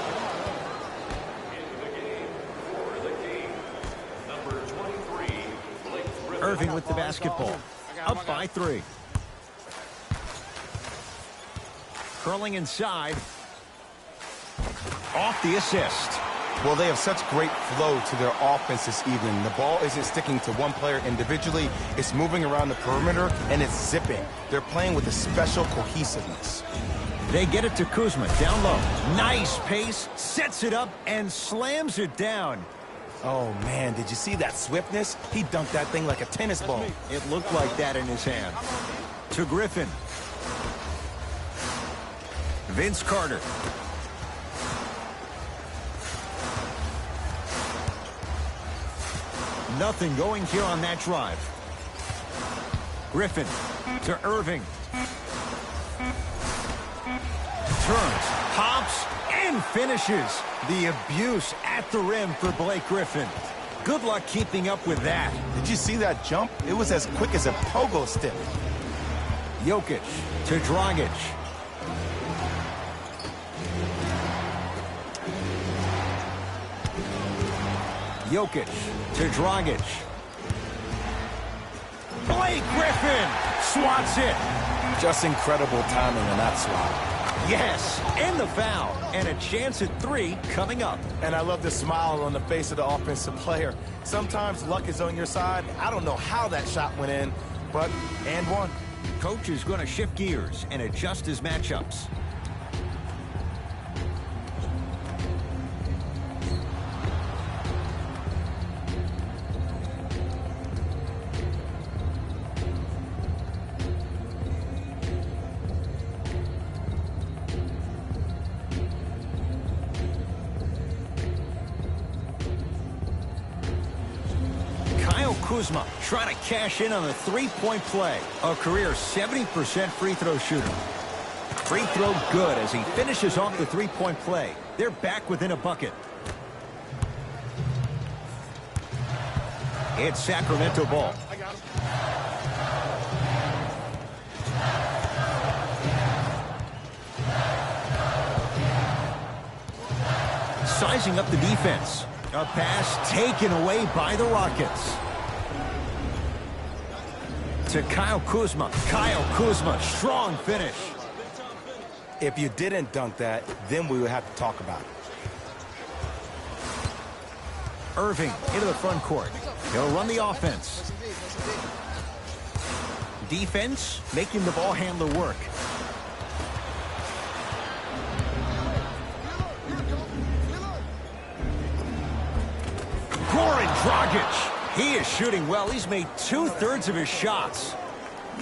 Irving with the basketball. Up by 3. Curling inside. Off the assist. Well, they have such great flow to their offense this evening. The ball isn't sticking to one player individually. It's moving around the perimeter, and it's zipping. They're playing with a special cohesiveness. They get it to Kuzma, down low. Nice pace, sets it up, and slams it down. Oh, man, did you see that swiftness? He dunked that thing like a tennis ball. It looked like that in his hand. To Griffin. Vince Carter. Nothing going here on that drive. Griffin to Irving. Turns, hops, and finishes. The abuse at the rim for Blake Griffin. Good luck keeping up with that. Did you see that jump? It was as quick as a pogo stick. Jokic to Dragic. Jokic to Dragic. Blake Griffin swats it. Just incredible timing on that swat. Yes, and the foul. And a chance at 3 coming up. And I love the smile on the face of the offensive player. Sometimes luck is on your side. I don't know how that shot went in, but and one. Coach is going to shift gears and adjust his matchups. Kuzma trying to cash in on the three-point play. A career 70% free throw shooter. Free throw good as he finishes off the three-point play. They're back within a bucket. It's Sacramento ball. Sizing up the defense. A pass taken away by the Rockets. To Kyle Kuzma. Kyle Kuzma, strong finish. If you didn't dunk that, then we would have to talk about it. Irving into the front court. He'll run the offense. Defense making the ball handler work. Goran Dragic. He is shooting well. He's made 2/3 of his shots.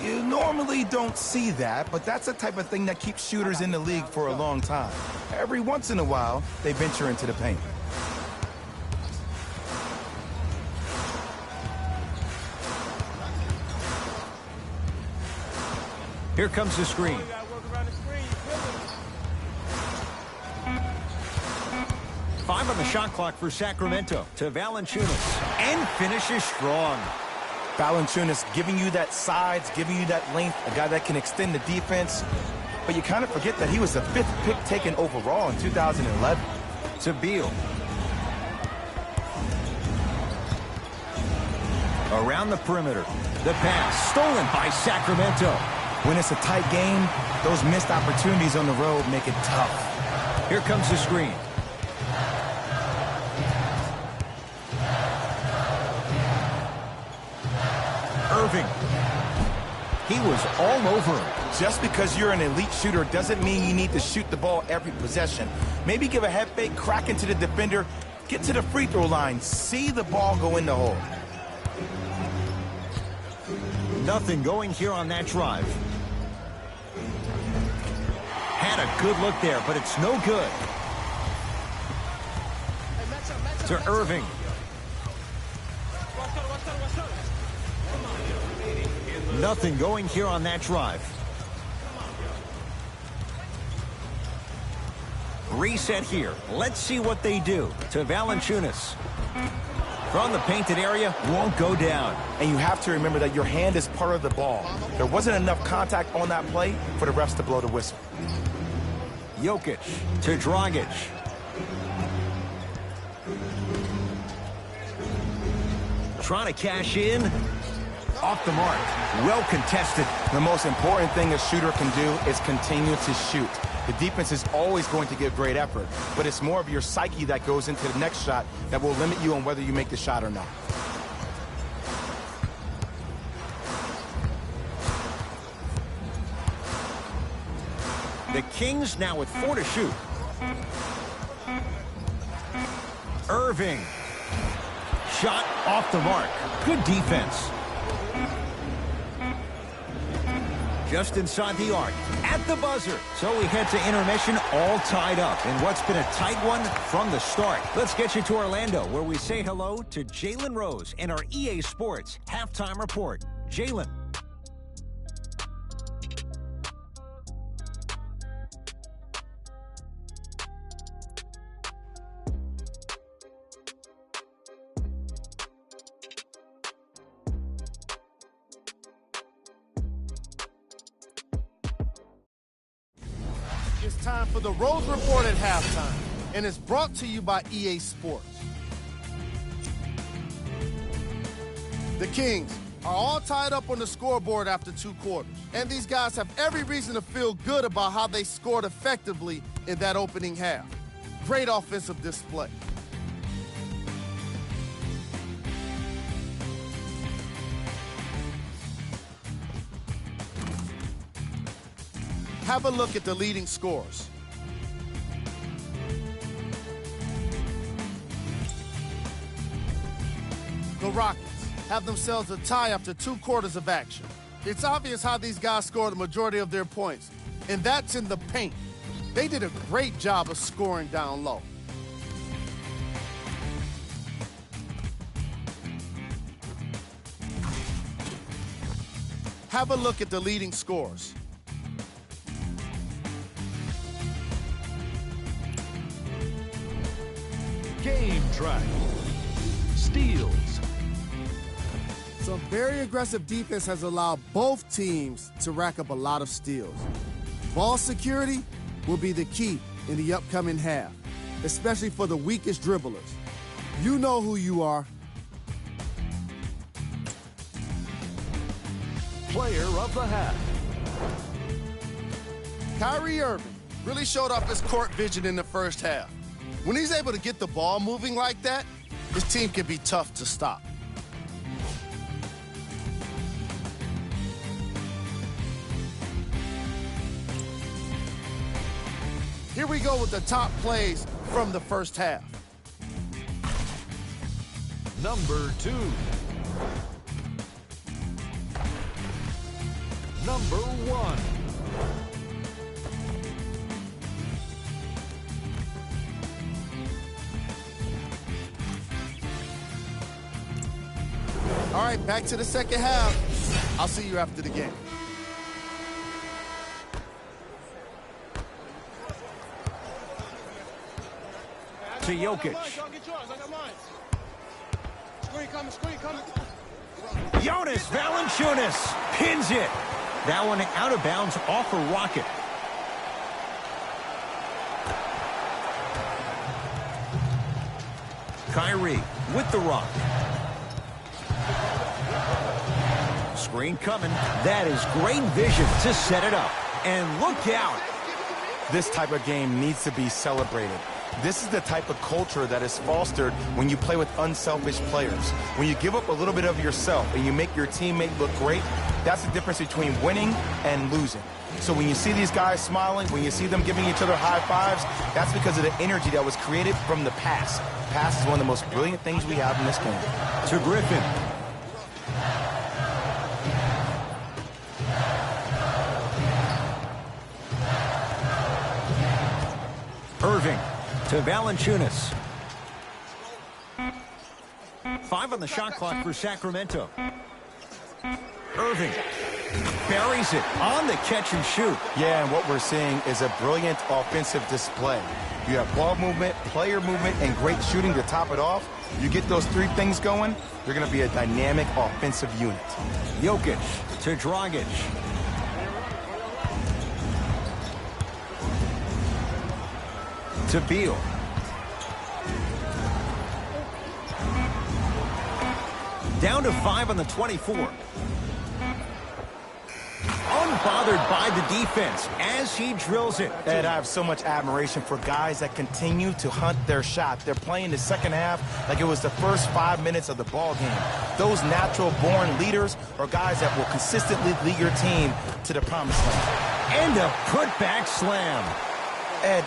You normally don't see that, but that's the type of thing that keeps shooters in the league for a long time. Every once in a while, they venture into the paint. Here comes the screen. 5 on the shot clock for Sacramento to Valanciunas. And finishes strong. Valanciunas giving you that size, giving you that length, a guy that can extend the defense. But you kind of forget that he was the 5th pick taken overall in 2011. To Beal. Around the perimeter. The pass stolen by Sacramento. When it's a tight game, those missed opportunities on the road make it tough. Here comes the screen. Irving. He was all over him. Just because you're an elite shooter doesn't mean you need to shoot the ball every possession. Maybe give a head fake, crack into the defender, get to the free throw line, see the ball go in the hole. Nothing going here on that drive. Had a good look there, but it's no good. To Irving. Nothing going here on that drive. Reset here. Let's see what they do. To Valanciunas. from the painted area won't go down. And you have to remember that your hand is part of the ball. There wasn't enough contact on that play for the refs to blow the whistle. Jokic to Dragic. Trying to cash in. Off the mark. Well contested. The most important thing a shooter can do is continue to shoot. The defense is always going to give great effort, but it's more of your psyche that goes into the next shot that will limit you on whether you make the shot or not. The Kings now with 4 to shoot. Irving. Shot off the mark. Good defense. Just inside the arc, at the buzzer. So we head to intermission all tied up in what's been a tight one from the start. Let's get you to Orlando, where we say hello to Jalen Rose and our EA Sports halftime report. Jalen. It's time for the Rose Report at halftime, and it's brought to you by EA Sports. The Kings are all tied up on the scoreboard after 2 quarters, and these guys have every reason to feel good about how they scored effectively in that opening half. Great offensive display. Have a look at the leading scores. The Rockets have themselves a tie after 2 quarters of action. It's obvious how these guys score the majority of their points, and that's in the paint. They did a great job of scoring down low. Have a look at the leading scores. Game track. Steals. Some very aggressive defense has allowed both teams to rack up a lot of steals. Ball security will be the key in the upcoming half, especially for the weakest dribblers. You know who you are. Player of the half. Kyrie Irving really showed off his court vision in the first half. When he's able to get the ball moving like that, his team can be tough to stop. Here we go with the top plays from the first half. Number 2. Number 1. All right, back to the second half. I'll see you after the game. To Jokic. Jonas Valanciunas pins it. That one out of bounds off a rocket. Kyrie with the rock. Screen coming. That is great vision to set it up. And look out. This type of game needs to be celebrated. This is the type of culture that is fostered when you play with unselfish players. When you give up a little bit of yourself and you make your teammate look great, that's the difference between winning and losing. So when you see these guys smiling, when you see them giving each other high fives, that's because of the energy that was created from the pass. Pass is one of the most brilliant things we have in this game. To Griffin. Irving to Valanciunas. 5 on the shot clock for Sacramento. Irving buries it on the catch and shoot. Yeah, and what we're seeing is a brilliant offensive display. You have ball movement, player movement, and great shooting to top it off. You get those three things going, you're going to be a dynamic offensive unit. Jokic to Dragic. To Beal. Down to 5 on the 24. Unbothered by the defense as he drills it. Ed, I have so much admiration for guys that continue to hunt their shot. They're playing the second half like it was the first 5 minutes of the ball game. Those natural-born leaders are guys that will consistently lead your team to the promised land. And a putback slam. Ed,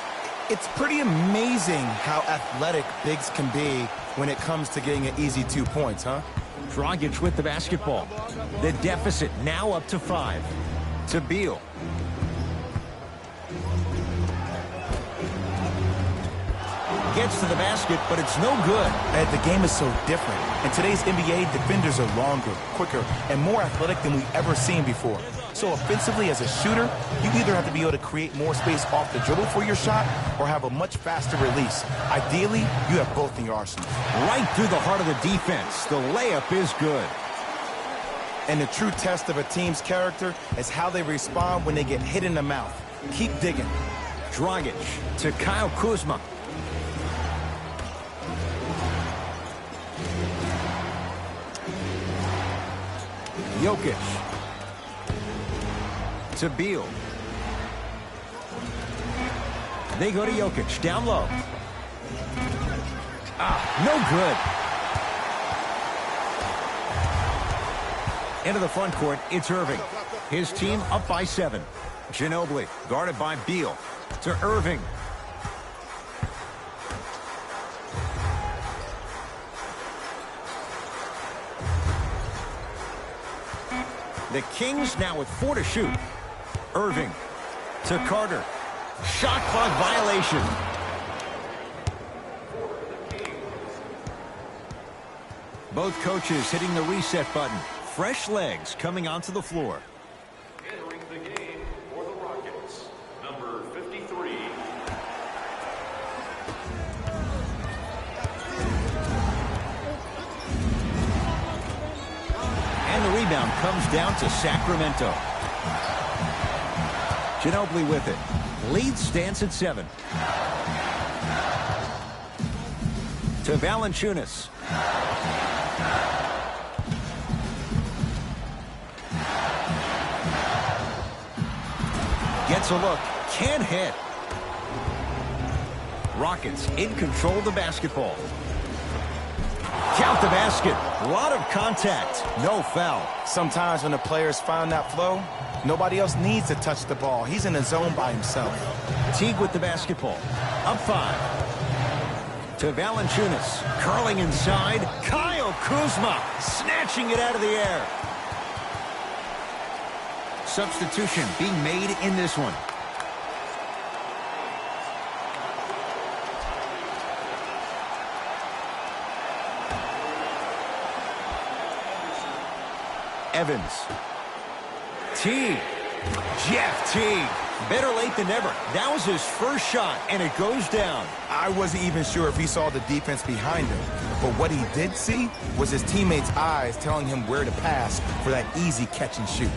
it's pretty amazing how athletic bigs can be when it comes to getting an easy 2 points, huh? Dragic with the basketball. The deficit now up to 5. To Beal. Gets to the basket, but it's no good. Ed, the game is so different. In today's NBA, defenders are longer, quicker, and more athletic than we've ever seen before. So offensively, as a shooter, you either have to be able to create more space off the dribble for your shot or have a much faster release. Ideally, you have both in your arsenal. Right through the heart of the defense. The layup is good. And the true test of a team's character is how they respond when they get hit in the mouth. Keep digging. Dragic to Kyle Kuzma. Jokic to Beal. They go to Jokic, down low. No good. Into the front court, it's Irving. His team up by 7. Ginobili, guarded by Beal. To Irving. The Kings now with 4 to shoot. Irving to Carter. Shot clock violation. Both coaches hitting the reset button. Fresh legs coming onto the floor. Entering the game for the Rockets, number 53. And the rebound comes down to Sacramento. Ginobili with it. Lead stands at 7. To Valanciunas. Gets a look. Can't hit. Rockets in control of the basketball. Count the basket. A lot of contact. No foul. Sometimes when the players find that flow, nobody else needs to touch the ball. He's in the zone by himself. Teague with the basketball. Up 5. To Valanciunas. Curling inside. Kyle Kuzma snatching it out of the air. Substitution being made in this one. Evans. Teague. Jeff Teague. Better late than never. That was his first shot, and it goes down. I wasn't even sure if he saw the defense behind him, but what he did see was his teammates' eyes telling him where to pass for that easy catch and shoot.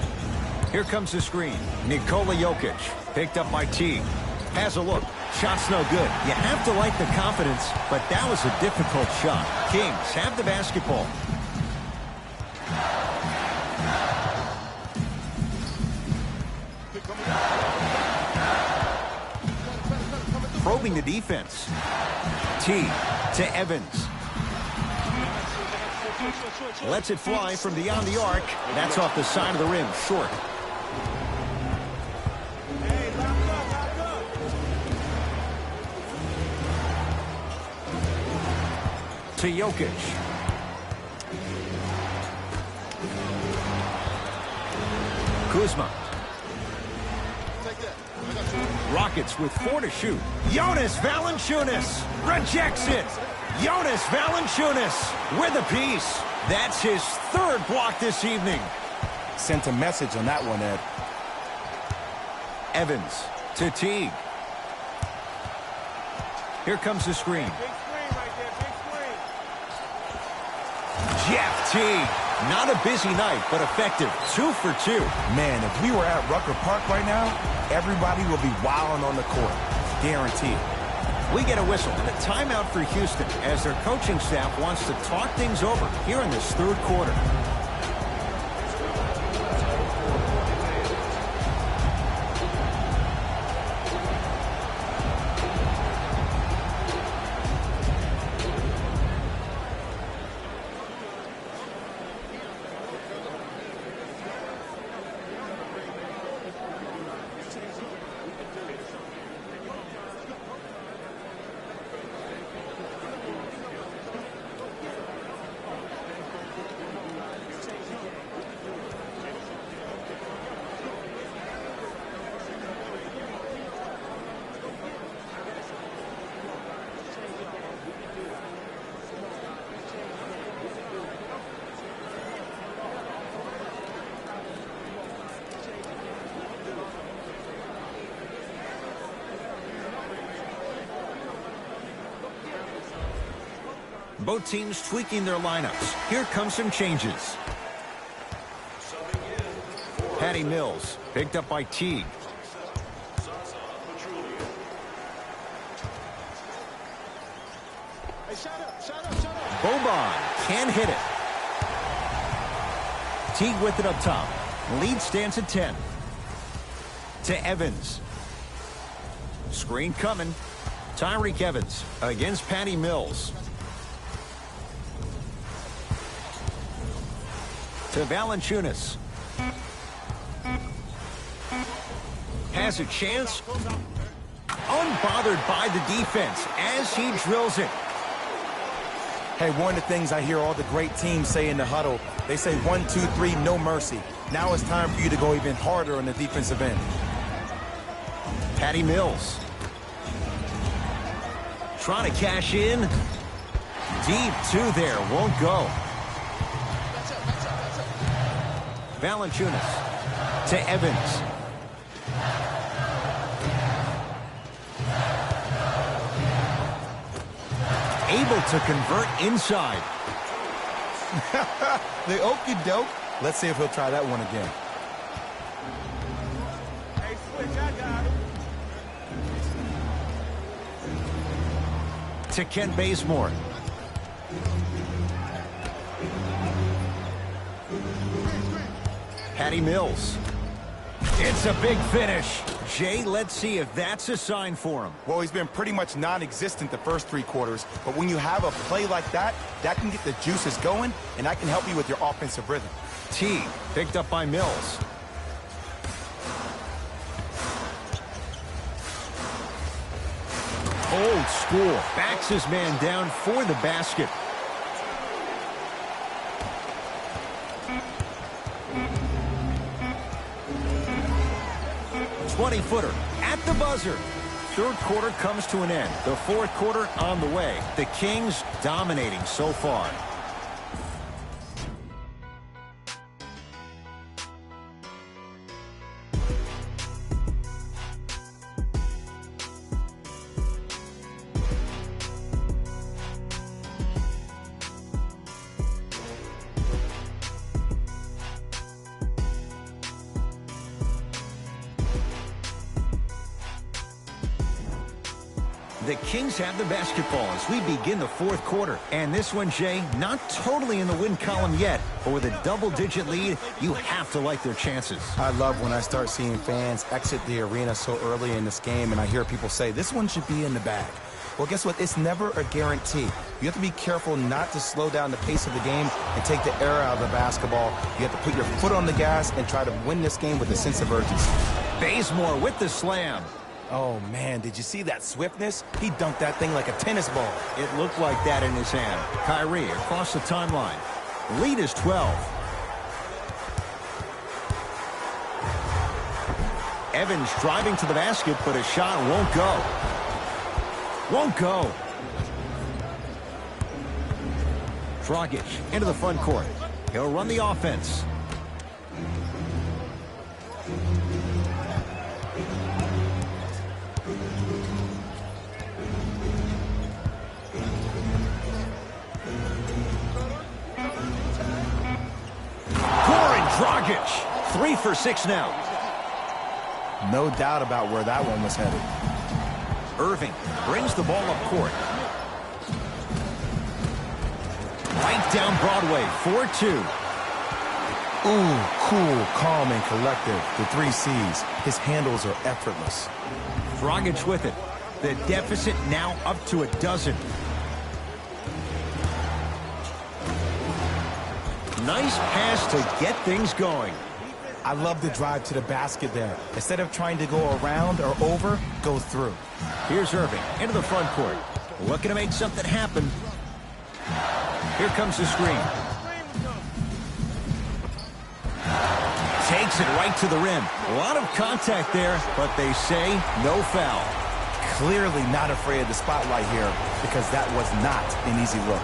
Here comes the screen. Nikola Jokic, picked up by Teague. Has a look. Shot's no good. You have to like the confidence, but that was a difficult shot. Kings have the basketball. Probing the defense. Teague to Evans. Lets it fly from beyond the arc. That's off the side of the rim, short. To Jokic. Kuzma. Rockets with 4 to shoot. Jonas Valanciunas rejects it. Jonas Valanciunas with a piece. That's his 3rd block this evening. Sent a message on that one, Ed. Evans to Teague. Here comes the screen. Jeff Teague. Not a busy night, but effective. 2 for 2. Man, if we were at Rucker Park right now, everybody would be wilding on the court. Guaranteed. We get a whistle and a timeout for Houston as their coaching staff wants to talk things over here in this third quarter. Both teams tweaking their lineups. Here come some changes. Patty Mills picked up by Teague. Boban can't hit it. Teague with it up top. Lead stands at 10. To Evans. Screen coming. Tyreek Evans against Patty Mills. To Valanciunas. Has a chance. Unbothered by the defense as he drills it. Hey, one of the things I hear all the great teams say in the huddle, they say 1, 2, 3, no mercy. Now it's time for you to go even harder on the defensive end. Patty Mills. Trying to cash in. Deep 2 there. Won't go. Valanciunas to Evans. Able to convert inside. The okie doke. Let's see if he'll try that one again. Hey, switch, I got it. To Kent Bazemore. Patty Mills. It's a big finish. Jay, let's see if that's a sign for him. Well, he's been pretty much non-existent the first 3 quarters, but when you have a play like that, that can get the juices going, and that can help you with your offensive rhythm. Teague picked up by Mills. Old school. Backs his man down for the basket. .20-footer at the buzzer. Third quarter comes to an end. The fourth quarter on the way. The Kings dominating so far. The Kings have the basketball as we begin the fourth quarter. And this one, Jay, not totally in the win column yet, but with a double-digit lead, you have to like their chances. I love when I start seeing fans exit the arena so early in this game, and I hear people say, this one should be in the bag. Well, guess what? It's never a guarantee. You have to be careful not to slow down the pace of the game and take the air out of the basketball. You have to put your foot on the gas and try to win this game with a sense of urgency. Bazemore with the slam. Oh, man, did you see that swiftness? He dunked that thing like a tennis ball. It looked like that in his hand. Kyrie across the timeline. Lead is 12. Evans driving to the basket, but a shot won't go. Won't go. Dragic into the front court. He'll run the offense. Dragic, 3 for 6 now. No doubt about where that one was headed. Irving brings the ball up court. Right down Broadway, 4-2. Ooh, cool, calm, and collective. The 3 C's. His handles are effortless. Dragic with it. The deficit now up to a dozen. Nice pass to get things going. I love the drive to the basket there. Instead of trying to go around or over, go through. Here's Irving into the front court. Looking to make something happen. Here comes the screen. Takes it right to the rim. A lot of contact there, but they say no foul. Clearly not afraid of the spotlight here because that was not an easy look.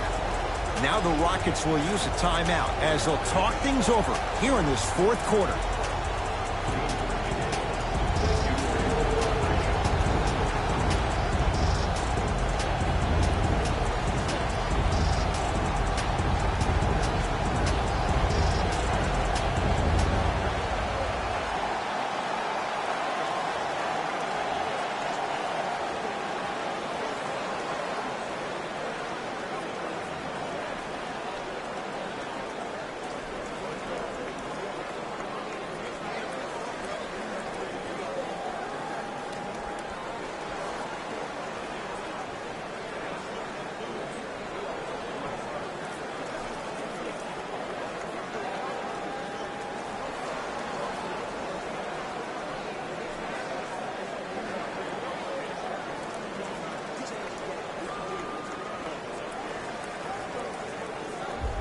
Now the Rockets will use a timeout as they'll talk things over here in this fourth quarter.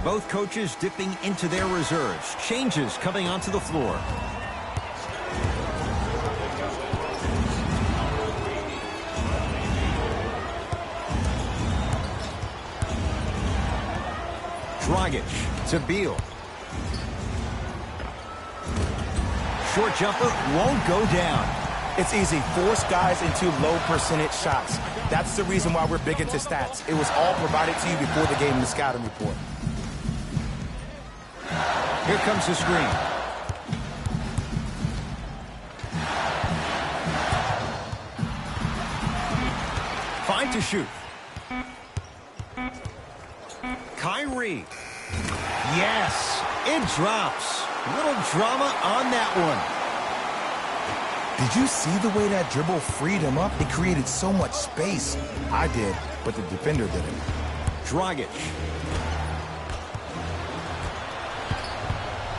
Both coaches dipping into their reserves. Changes coming onto the floor. Dragic to Beal. Short jumper won't go down. It's easy. Force guys into low percentage shots. That's the reason why we're big into stats. It was all provided to you before the game in the scouting report. Here comes the screen. Fine to shoot. Kyrie. Yes, it drops. Little drama on that one. Did you see the way that dribble freed him up? It created so much space. I did, but the defender didn't. Dragic.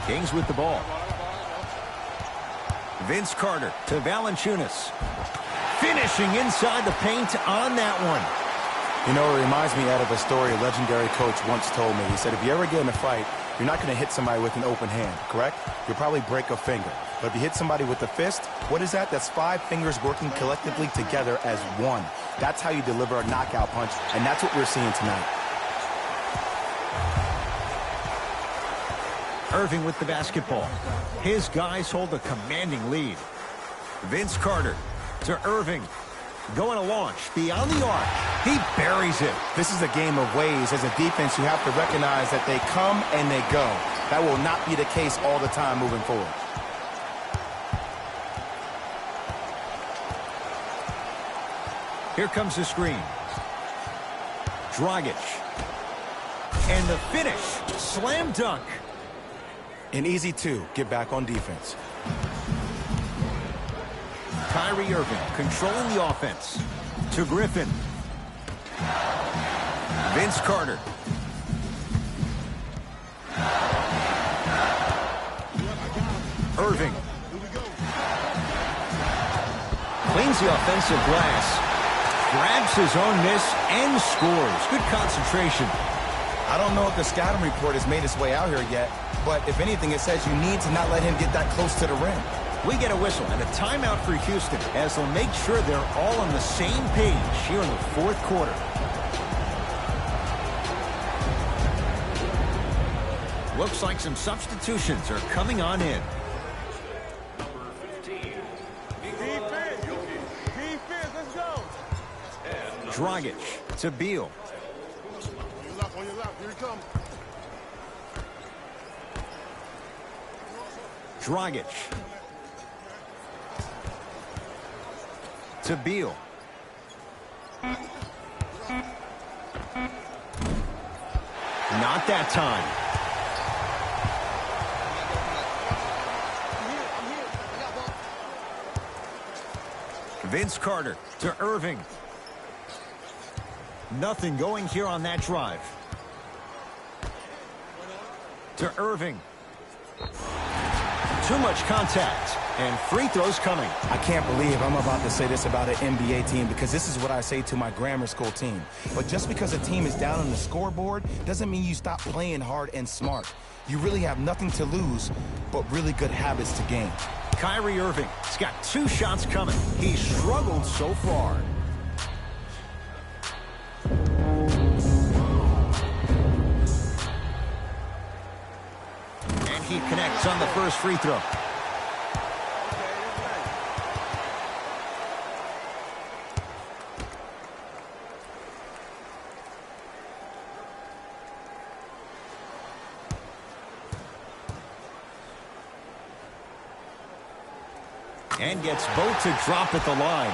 Kings with the ball. Vince Carter to Valanciunas. Finishing inside the paint on that one. You know, it reminds me of a story a legendary coach once told me. He said, if you ever get in a fight, you're not going to hit somebody with an open hand, correct? You'll probably break a finger. But if you hit somebody with a fist, what is that? That's 5 fingers working collectively together as one. That's how you deliver a knockout punch, and that's what we're seeing tonight. Irving with the basketball. His guys hold a commanding lead. Vince Carter to Irving. Going to launch beyond the arc. He buries it. This is a game of ways. As a defense, you have to recognize that they come and they go. That will not be the case all the time moving forward. Here comes the screen. Dragic. And the finish. Slam dunk. An easy 2. Get back on defense. Kyrie Irving controlling the offense. To Griffin. Vince Carter. Irving. Cleans the offensive glass. Grabs his own miss and scores. Good concentration. I don't know if the scouting report has made its way out here yet, but if anything, it says you need to not let him get that close to the rim. We get a whistle and a timeout for Houston as they'll make sure they're all on the same page here in the fourth quarter. Looks like some substitutions are coming on in. Defense, let's go. Dragic to Beal. On your left, here he comes. Dragic. To Beal. Not that time. Vince Carter to Irving. Nothing going here on that drive. To Irving. Too much contact. And free throws coming. I can't believe I'm about to say this about an NBA team, because this is what I say to my grammar school team. But just because a team is down on the scoreboard doesn't mean you stop playing hard and smart. You really have nothing to lose, but really good habits to gain. Kyrie Irving has got 2 shots coming. He's struggled so far. And he connects on the first free throw. And gets both to drop at the line.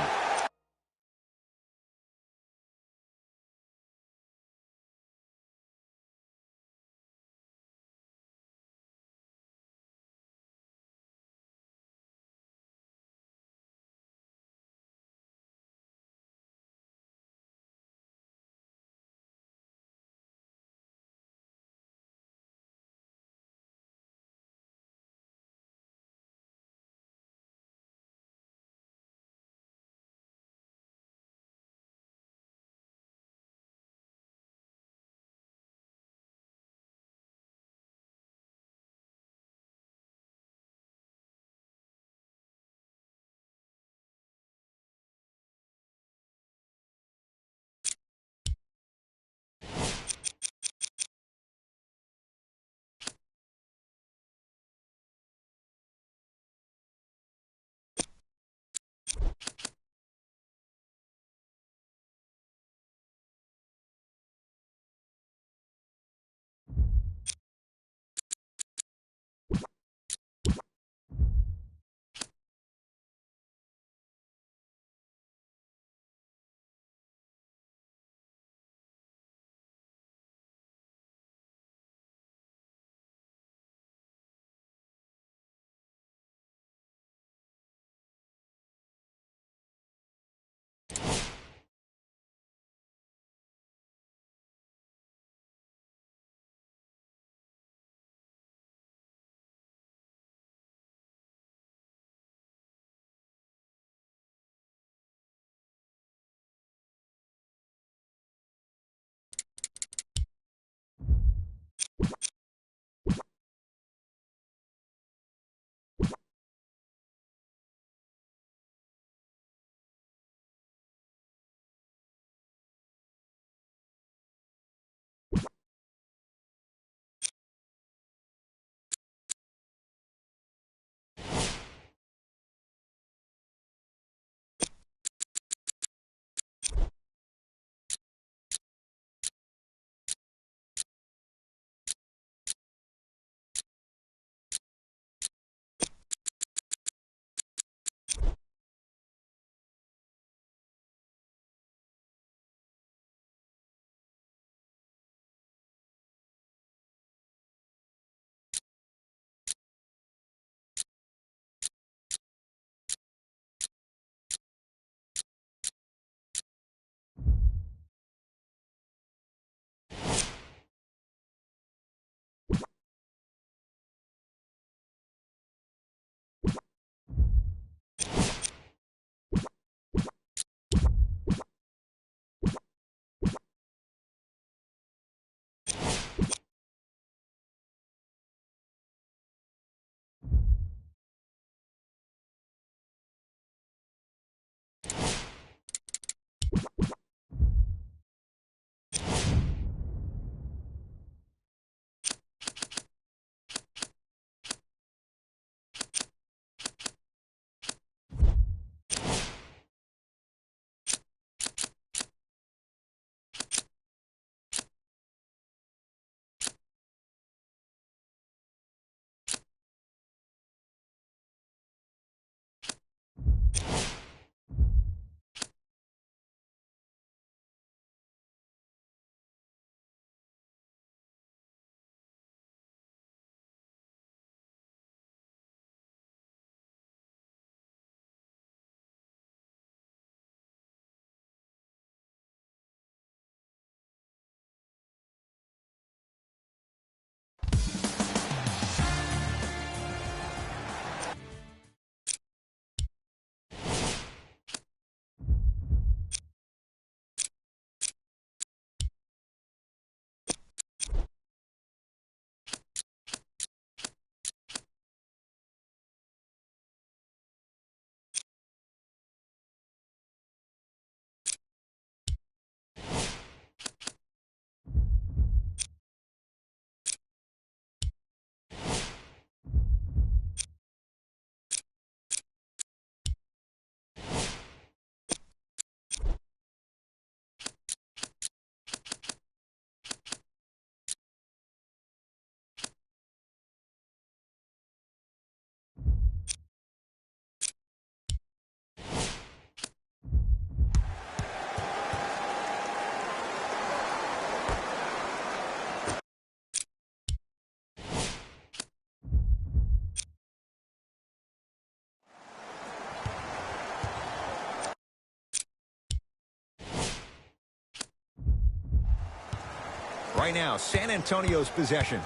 Right now, San Antonio's possession.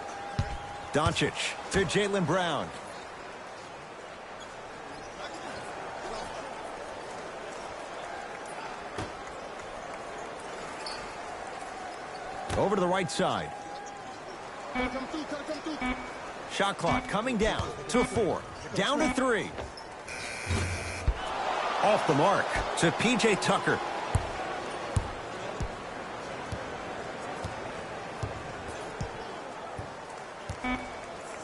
Doncic to Jaylen Brown. Over to the right side. Shot clock coming down to 4. Down to 3. Off the mark to P.J. Tucker.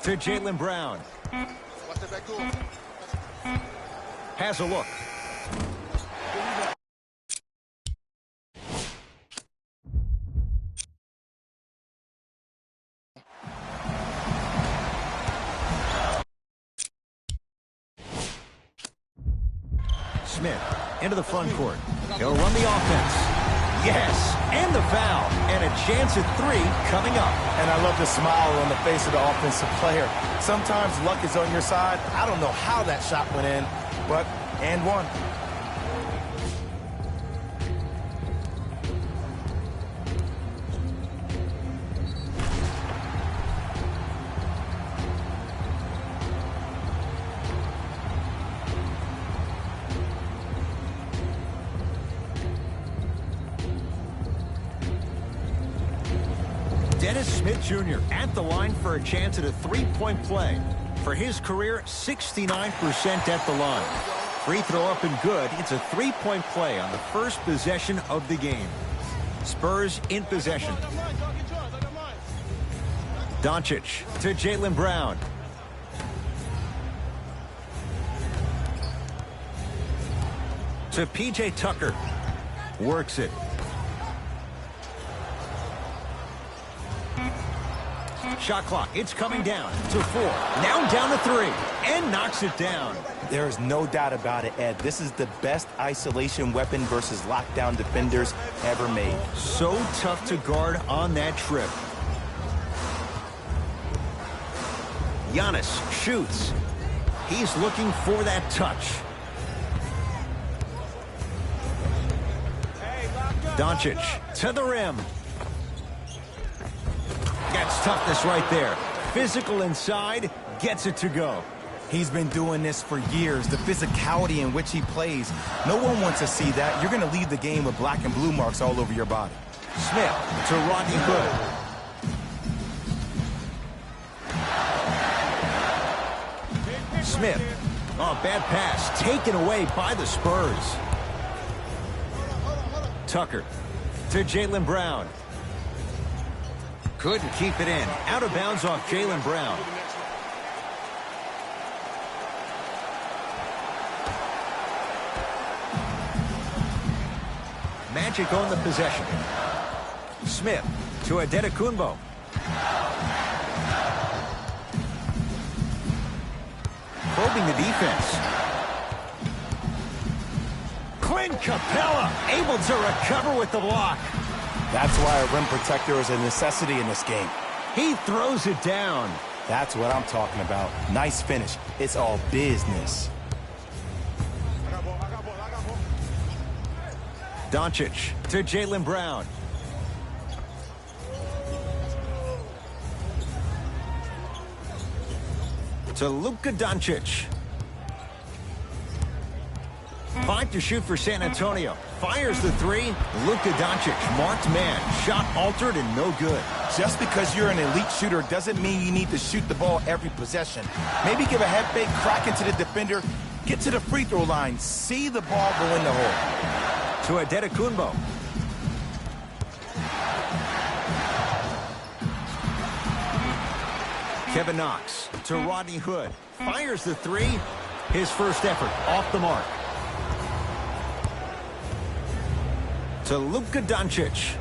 To Jaylen Brown. Has a look. Smith into the front court. He'll run the offense. Yes, and the foul. And a chance at 3 coming up. And I love the smile on the face of the offensive player. Sometimes luck is on your side. I don't know how that shot went in, but and one. Smith Jr. at the line for a chance at a 3-point play. For his career, 69% at the line. Free throw up and good. It's a 3-point play on the first possession of the game. Spurs in possession. Doncic to Jaylen Brown. To P.J. Tucker. Works it. Shot clock, it's coming down to 4. Now down to 3, and knocks it down. There is no doubt about it, Ed. This is the best isolation weapon versus lockdown defenders ever made. So tough to guard on that trip. Giannis shoots. He's looking for that touch. Doncic to the rim. Gets toughness right there. Physical inside, gets it to go. He's been doing this for years. The physicality in which he plays. No one wants to see that. You're going to leave the game with black and blue marks all over your body. Smith to Rodney Hood. Smith. Oh, bad pass. Taken away by the Spurs. Tucker to Jaylen Brown. Couldn't keep it in. Out of bounds off Jaylen Brown. Magic on the possession. Smith to Adetokunbo. Probing the defense. Clint Capella able to recover with the block. That's why a rim protector is a necessity in this game. He throws it down. That's what I'm talking about. Nice finish. It's all business. Doncic to Jaylen Brown. To Luka Doncic. 5 to shoot for San Antonio. Fires the 3. Luka Doncic, marked man. Shot altered and no good. Just because you're an elite shooter doesn't mean you need to shoot the ball every possession. Maybe give a head fake, crack into the defender, get to the free throw line, see the ball go in the hole. To Adetokunbo. Kevin Knox to Rodney Hood. Fires the 3. His first effort off the mark. To Luka Doncic.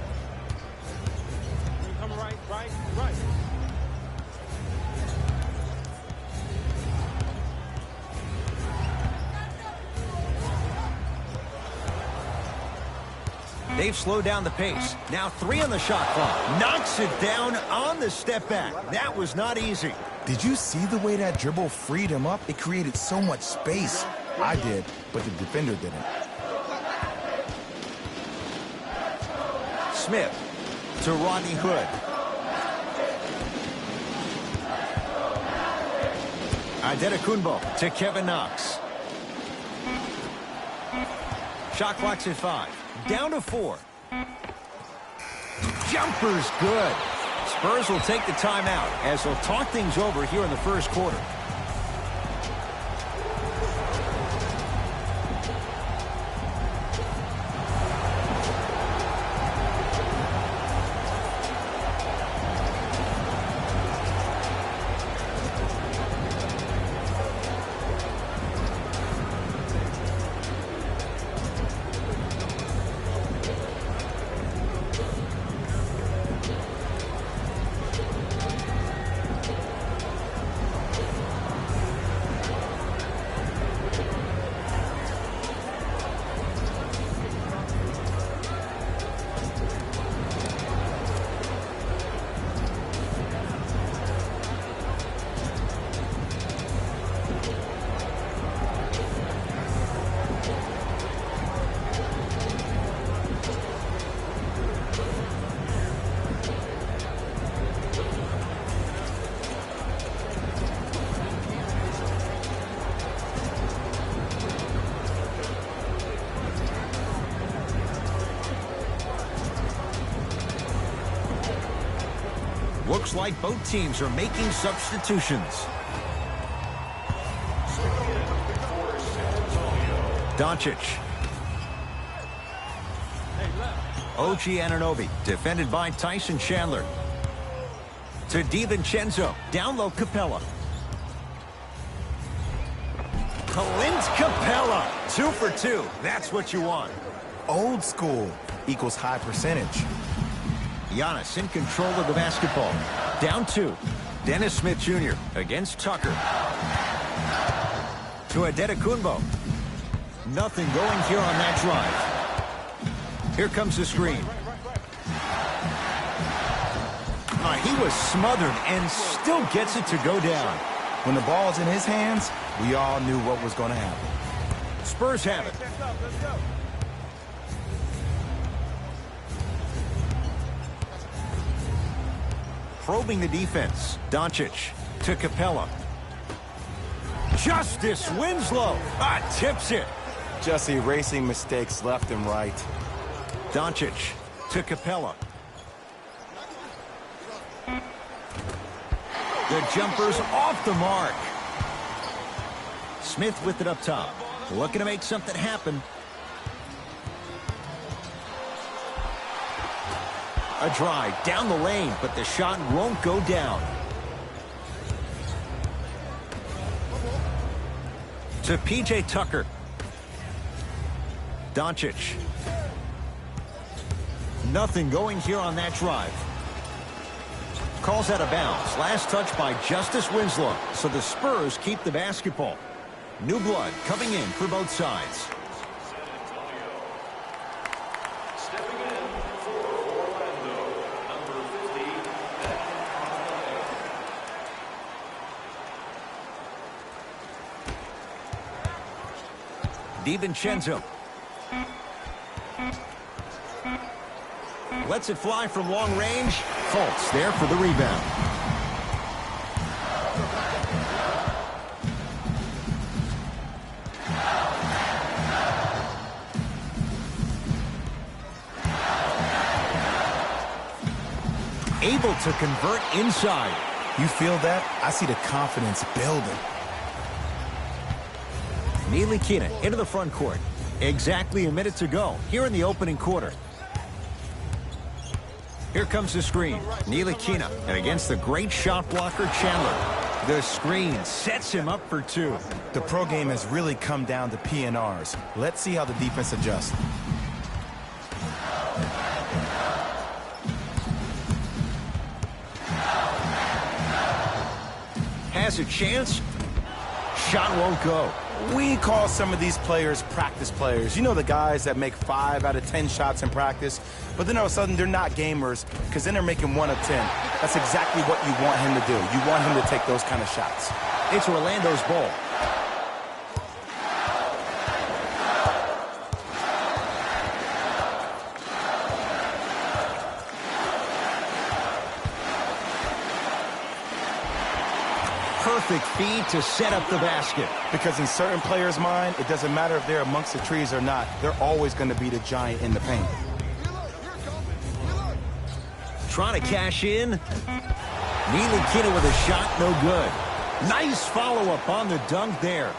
Come right. They've slowed down the pace. Now 3 on the shot clock. Knocks it down on the step back. That was not easy. Did you see the way that dribble freed him up? It created so much space. I did, but the defender didn't. Smith to Rodney Hood. Adetokunbo to Kevin Knox. Shot clock's at 5. Down to 4. Jumper's good. Spurs will take the timeout as they'll talk things over here in the first quarter. Looks like both teams are making substitutions. Doncic. OG Anunoby, defended by Tyson Chandler. To DiVincenzo, down low Capella. Clint Capella, 2 for 2. That's what you want. Old school equals high percentage. Giannis in control of the basketball. Down 2. Dennis Smith Jr. against Tucker. To Adetokunbo. Nothing going here on that drive. Here comes the screen. He was smothered and still gets it to go down. When the ball's in his hands, we all knew what was going to happen. Spurs have it. Probing the defense. Doncic to Capella. Justice Winslow. Tips it. Just erasing mistakes left and right. Doncic to Capella. The jumper's off the mark. Smith with it up top. Looking to make something happen. A drive down the lane, but the shot won't go down. To P.J. Tucker. Doncic. Nothing going here on that drive. Calls out of bounds. Last touch by Justice Winslow. So the Spurs keep the basketball. New blood coming in for both sides. DiVincenzo. Lets it fly from long range. Fultz there for the rebound. Able to convert inside. You feel that? I see the confidence building. Ntilikina into the front court. Exactly a minute to go here in the opening quarter. Here comes the screen. Ntilikina against the great shot blocker Chandler. The screen sets him up for 2. The pro game has really come down to PNRs. Let's see how the defense adjusts. Has a chance. Shot won't go. We call some of these players practice players. You know, the guys that make 5 out of 10 shots in practice, but then all of a sudden they're not gamers because then they're making 1 of 10. That's exactly what you want him to do. You want him to take those kind of shots. It's Orlando's ball. perfect feed to set up the basket. Because in certain players' mind, it doesn't matter if they're amongst the trees or not. They're always going to be the giant in the paint. Trying to cash in. Ntilikina with a shot, no good. Nice follow-up on the dunk there.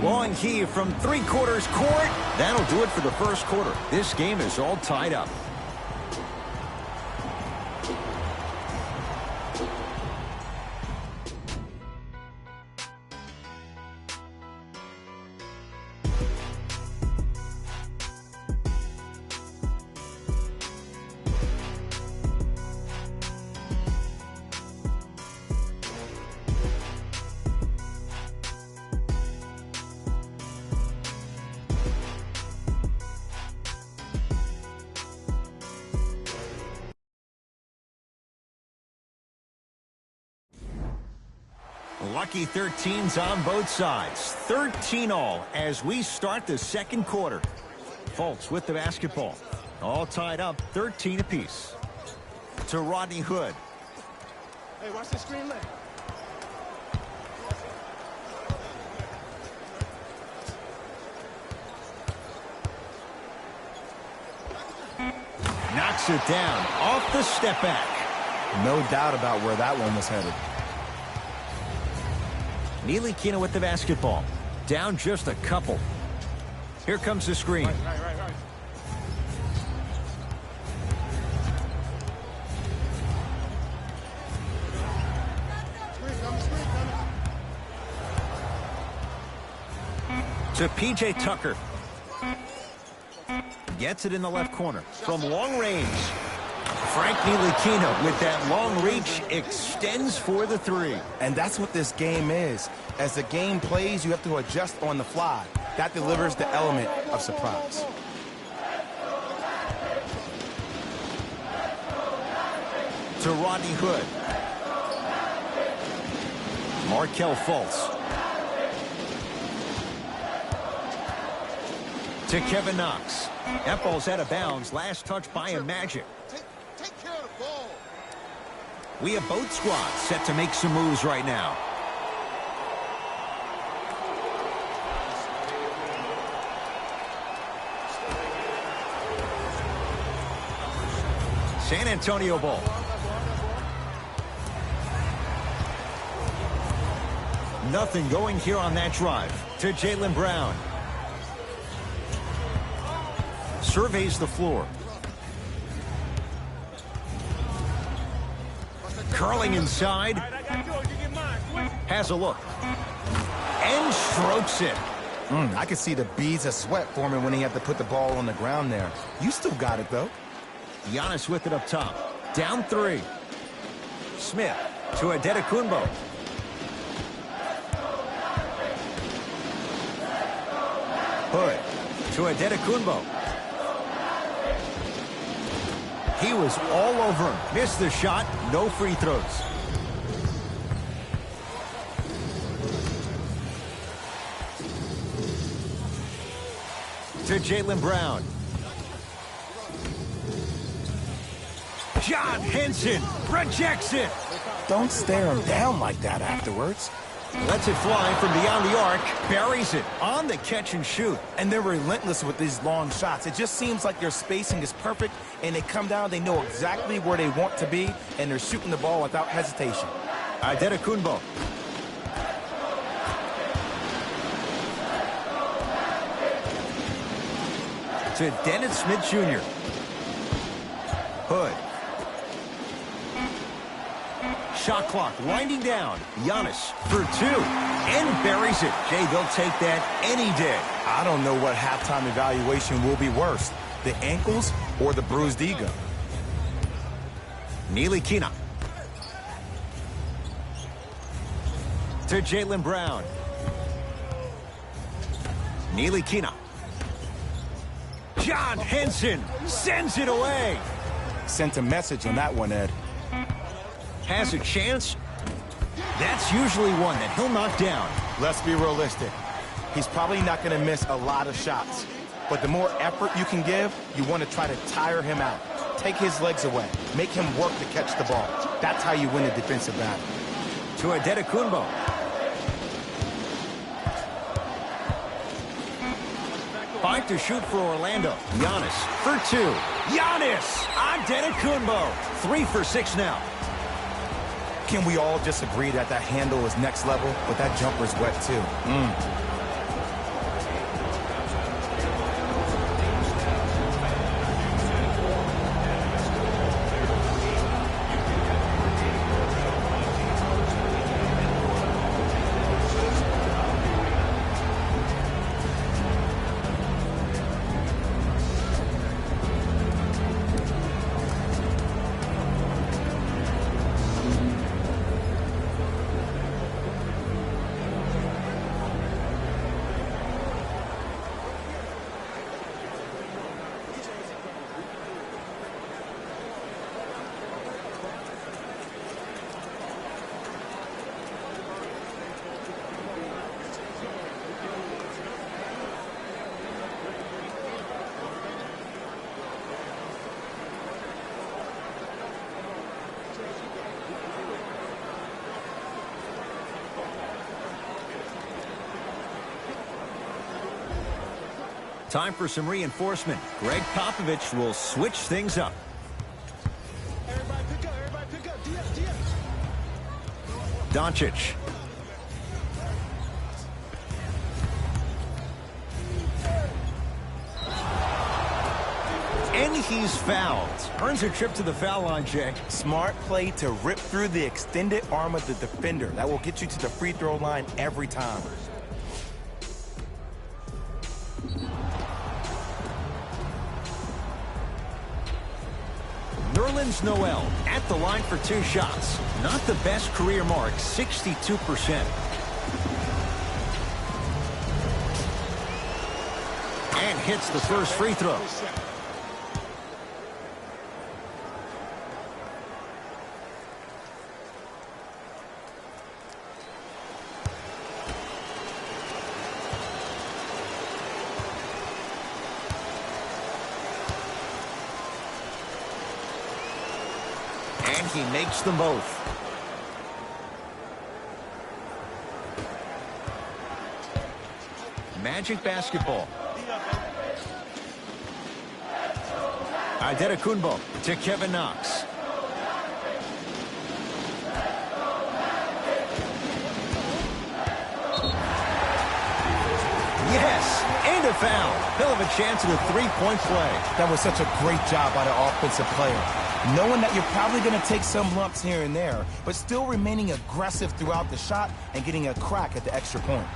Long heave from three-quarters court. That'll do it for the first quarter. This game is all tied up. Lucky 13s on both sides. 13 all as we start the second quarter. Fultz with the basketball. All tied up, 13 apiece. To Rodney Hood. Hey, watch the screen leg. Knocks it down off the step back. No doubt about where that one was headed. Ntilikina with the basketball. Down just a couple. Here comes the screen. Right. To P.J. Tucker. Gets it in the left corner. From long range. Frank Ntilikina with that long reach extends for the three. And that's what this game is. As the game plays, you have to adjust on the fly. That delivers the element of surprise. To Rodney Hood. Markelle Fultz. To Kevin Knox. That ball's out of bounds. Last touch by a Magic. Take care of the ball. We have both squads set to make some moves right now. San Antonio ball. Nothing going here on that drive. To Jaylen Brown. Surveys the floor. Curling inside. Has a look. And strokes it. I could see the beads of sweat forming when he had to put the ball on the ground there. You still got it, though. Giannis with it up top. Down three. Smith to Adetokunbo. Hood to Adetokunbo. He was all over him. Missed the shot. No free throws. To Jaylen Brown. John Henson rejects it. Don't stare him down like that afterwards. Lets it fly from beyond the arc. Buries it on the catch and shoot. And they're relentless with these long shots. It just seems like their spacing is perfect, and they come down, they know exactly where they want to be, and they're shooting the ball without hesitation. Adetokunbo. To Dennis Smith Jr. Hood. Shot clock winding down. Giannis for two. And buries it. Jay, they'll take that any day. I don't know what halftime evaluation will be worse, the ankles or the bruised ego. Ntilikina. To Jaylen Brown. Ntilikina. John Henson sends it away. Sent a message on that one, Ed. Has a chance. That's usually one that he'll knock down. Let's be realistic. He's probably not going to miss a lot of shots. But the more effort you can give, you want to try to tire him out. Take his legs away. Make him work to catch the ball. That's how you win a defensive battle. To Adetokunbo. Five to shoot for Orlando. Giannis for two. Giannis! Adetokunbo. 3 for 6 now. Can we all just agree that that handle is next level, but that jumper's wet too? Time for some reinforcement. Greg Popovich will switch things up. Everybody pick up. Everybody pick up. D up. Doncic. And he's fouled. Earns a trip to the foul line, Jay. Smart play to rip through the extended arm of the defender. That will get you to the free throw line every time. Nerlens Noel at the line for 2 shots. Not the best career mark, 62%. And hits the first free throw. And he makes them both. Magic basketball. Adetokunbo to Kevin Knox. Yes, and a foul. He'll have a chance at a 3-point play. That was such a great job by the offensive player. Knowing that you're probably going to take some lumps here and there, but still remaining aggressive throughout the shot and getting a crack at the extra point.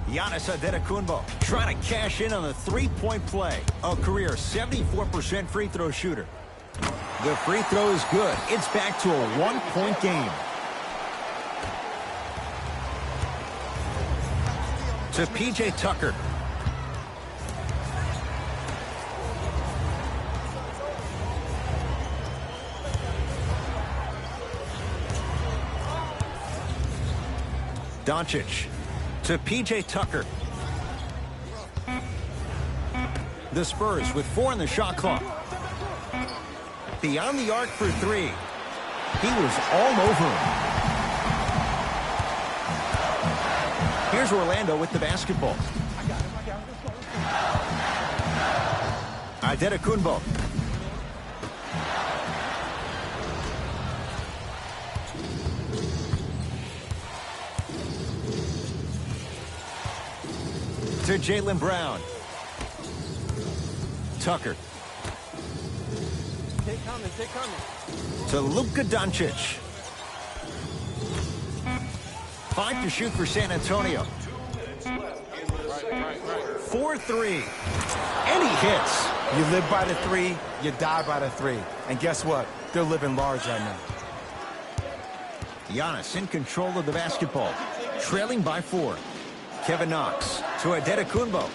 Giannis Adetokunbo trying to cash in on the 3-point play. A career 74% free throw shooter. The free throw is good. It's back to a 1-point game. To P.J. Tucker. Doncic. To P.J. Tucker. The Spurs with 4 in the shot clock. Beyond the arc for 3. He was all over him. Here's Orlando with the basketball. Adetokunbo. To Jaylen Brown. Tucker. Take coming, take coming. To Luka Doncic. 5 to shoot for San Antonio. 4-3. And he hits. You live by the 3, you die by the 3. And guess what? They're living large right now. Giannis in control of the basketball. Trailing by 4. Kevin Knox to Adetokunbo.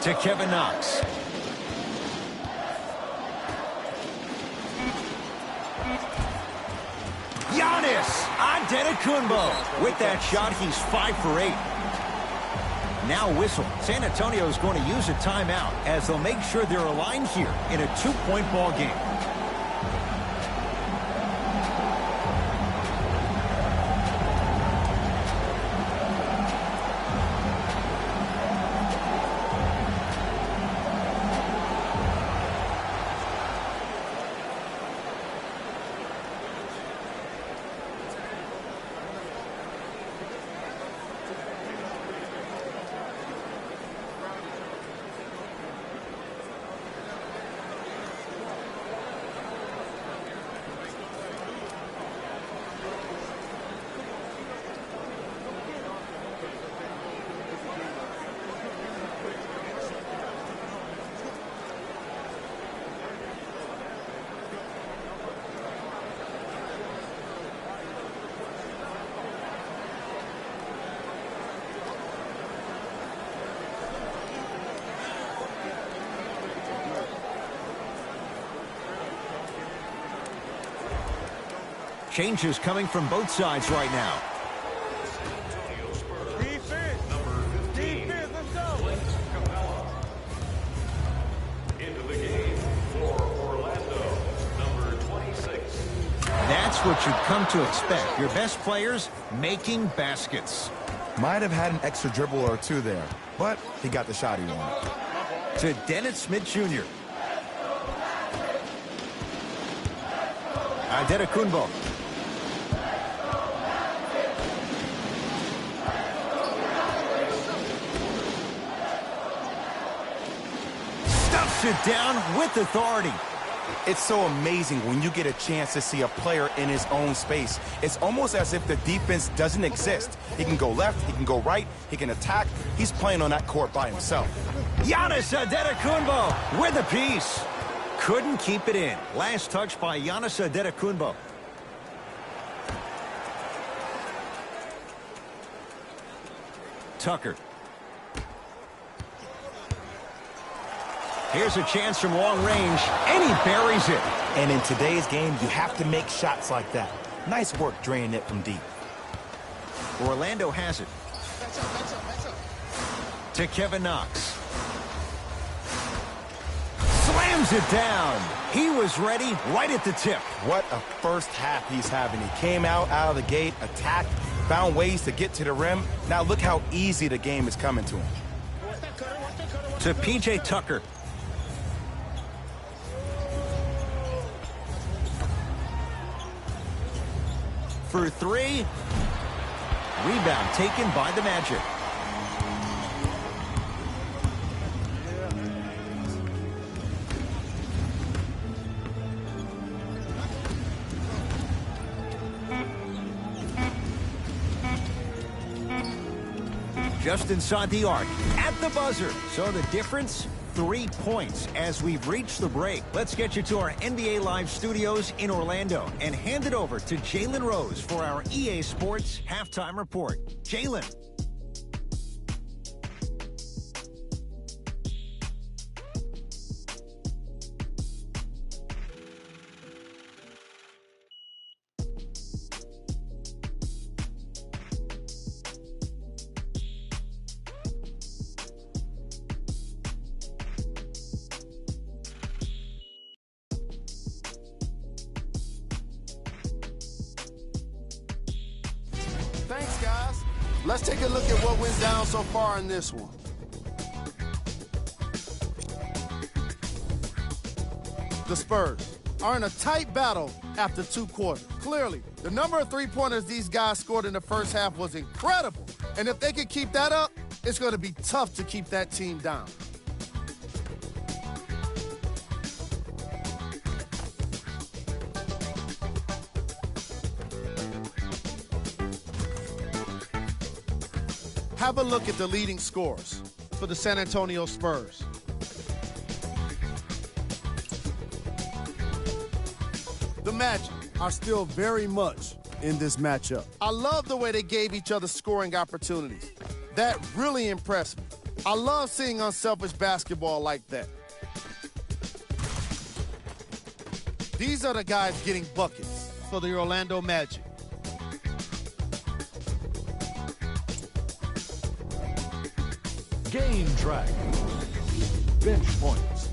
to Kevin Knox. Giannis Antetokounmpo. With that shot, he's 5 for 8. Now whistle. San Antonio is going to use a timeout as they'll make sure they're aligned here in a 2-point ball game. Changes coming from both sides right now. Defense. Defense, let's go. Into the game for Orlando, number 26. That's what you've come to expect. Your best players making baskets. Might have had an extra dribble or two there, but he got the shot he wanted. To Dennis Smith Jr. Antetokounmpo. Stuffs it down with authority. It's so amazing when you get a chance to see a player in his own space. It's almost as if the defense doesn't exist. He can go left, he can go right, he can attack. He's playing on that court by himself. Giannis Antetokounmpo with a piece. Couldn't keep it in. Last touch by Giannis Antetokounmpo. Tucker. Here's a chance from long range, and he buries it. And in today's game, you have to make shots like that. Nice work draining it from deep. Orlando has it. To Kevin Knox. Slams it down. He was ready right at the tip. What a first half he's having. He came out of the gate, attacked, found ways to get to the rim. Now look how easy the game is coming to him. To P.J. Tucker. For 3. Rebound taken by the Magic. Just inside the arc, at the buzzer. So the difference, 3 points as we've reached the break. Let's get you to our NBA Live studios in Orlando and hand it over to Jalen Rose for our EA Sports Halftime Report. Jalen. Thanks, guys. Let's take a look at what went down so far in this one. The Spurs are in a tight battle after 2 quarters. Clearly, the number of three-pointers these guys scored in the first half was incredible. And if they can keep that up, it's going to be tough to keep that team down. Have a look at the leading scorers for the San Antonio Spurs. The Magic are still very much in this matchup. I love the way they gave each other scoring opportunities. That really impressed me. I love seeing unselfish basketball like that. These are the guys getting buckets for the Orlando Magic. Game track. Bench points.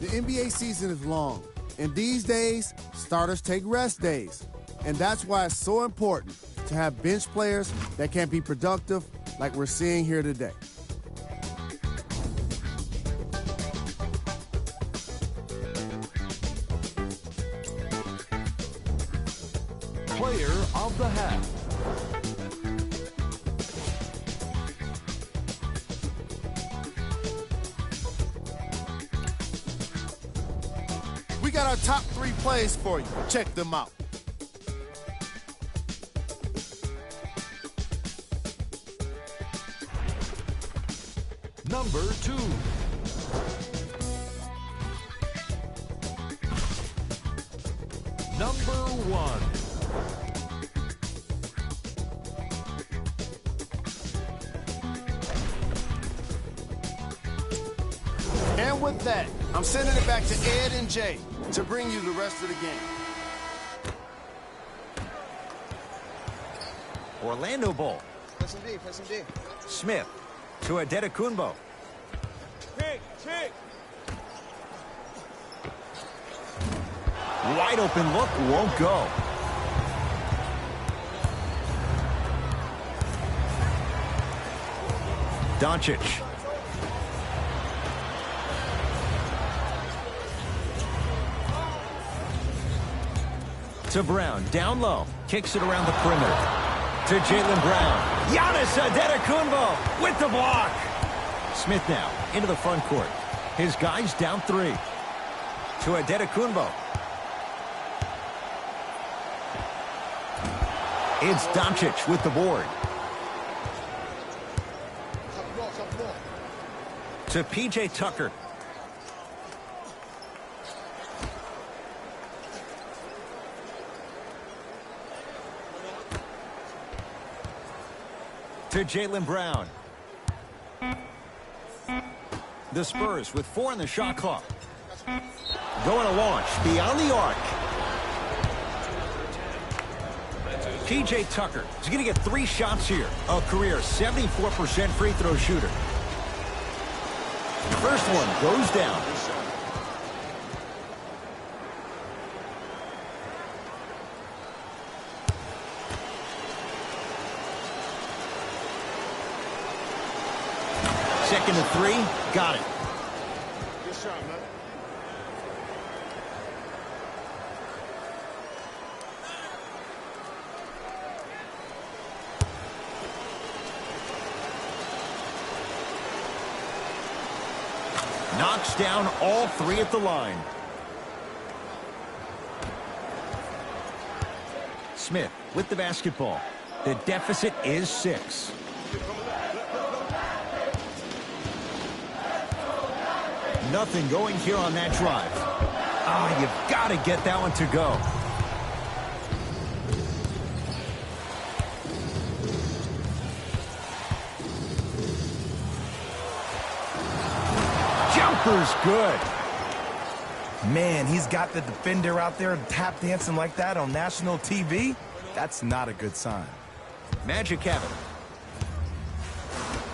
The NBA season is long, and these days, starters take rest days. And that's why it's so important to have bench players that can be productive like we're seeing here today. Player of the half. We got our top 3 plays for you. Check them out. Number 2. Number 1. And with that, I'm sending it back to Ed and Jay to bring you the rest of the game. Orlando ball. Press him D, press him D. Smith to Adetokunbo. Pick. Wide open look, won't go. Doncic. To Brown, down low, kicks it around the perimeter. To Jaylen Brown. Giannis Adetokunbo with the block. Smith now into the front court. His guys down 3. To Adetokunbo. It's Doncic with the board. To P.J. Tucker. To Jaylen Brown. The Spurs with 4 in the shot clock. Going to launch beyond the arc. P.J. Tucker is going to get 3 shots here. A career 74% free throw shooter. First one goes down. Second and 3, got it. Good shot, man. Knocks down all 3 at the line. Smith with the basketball. The deficit is 6. Nothing going here on that drive. You've got to get that one to go. Jumper's good. Man, he's got the defender out there tap dancing like that on national TV. That's not a good sign. Magic have it.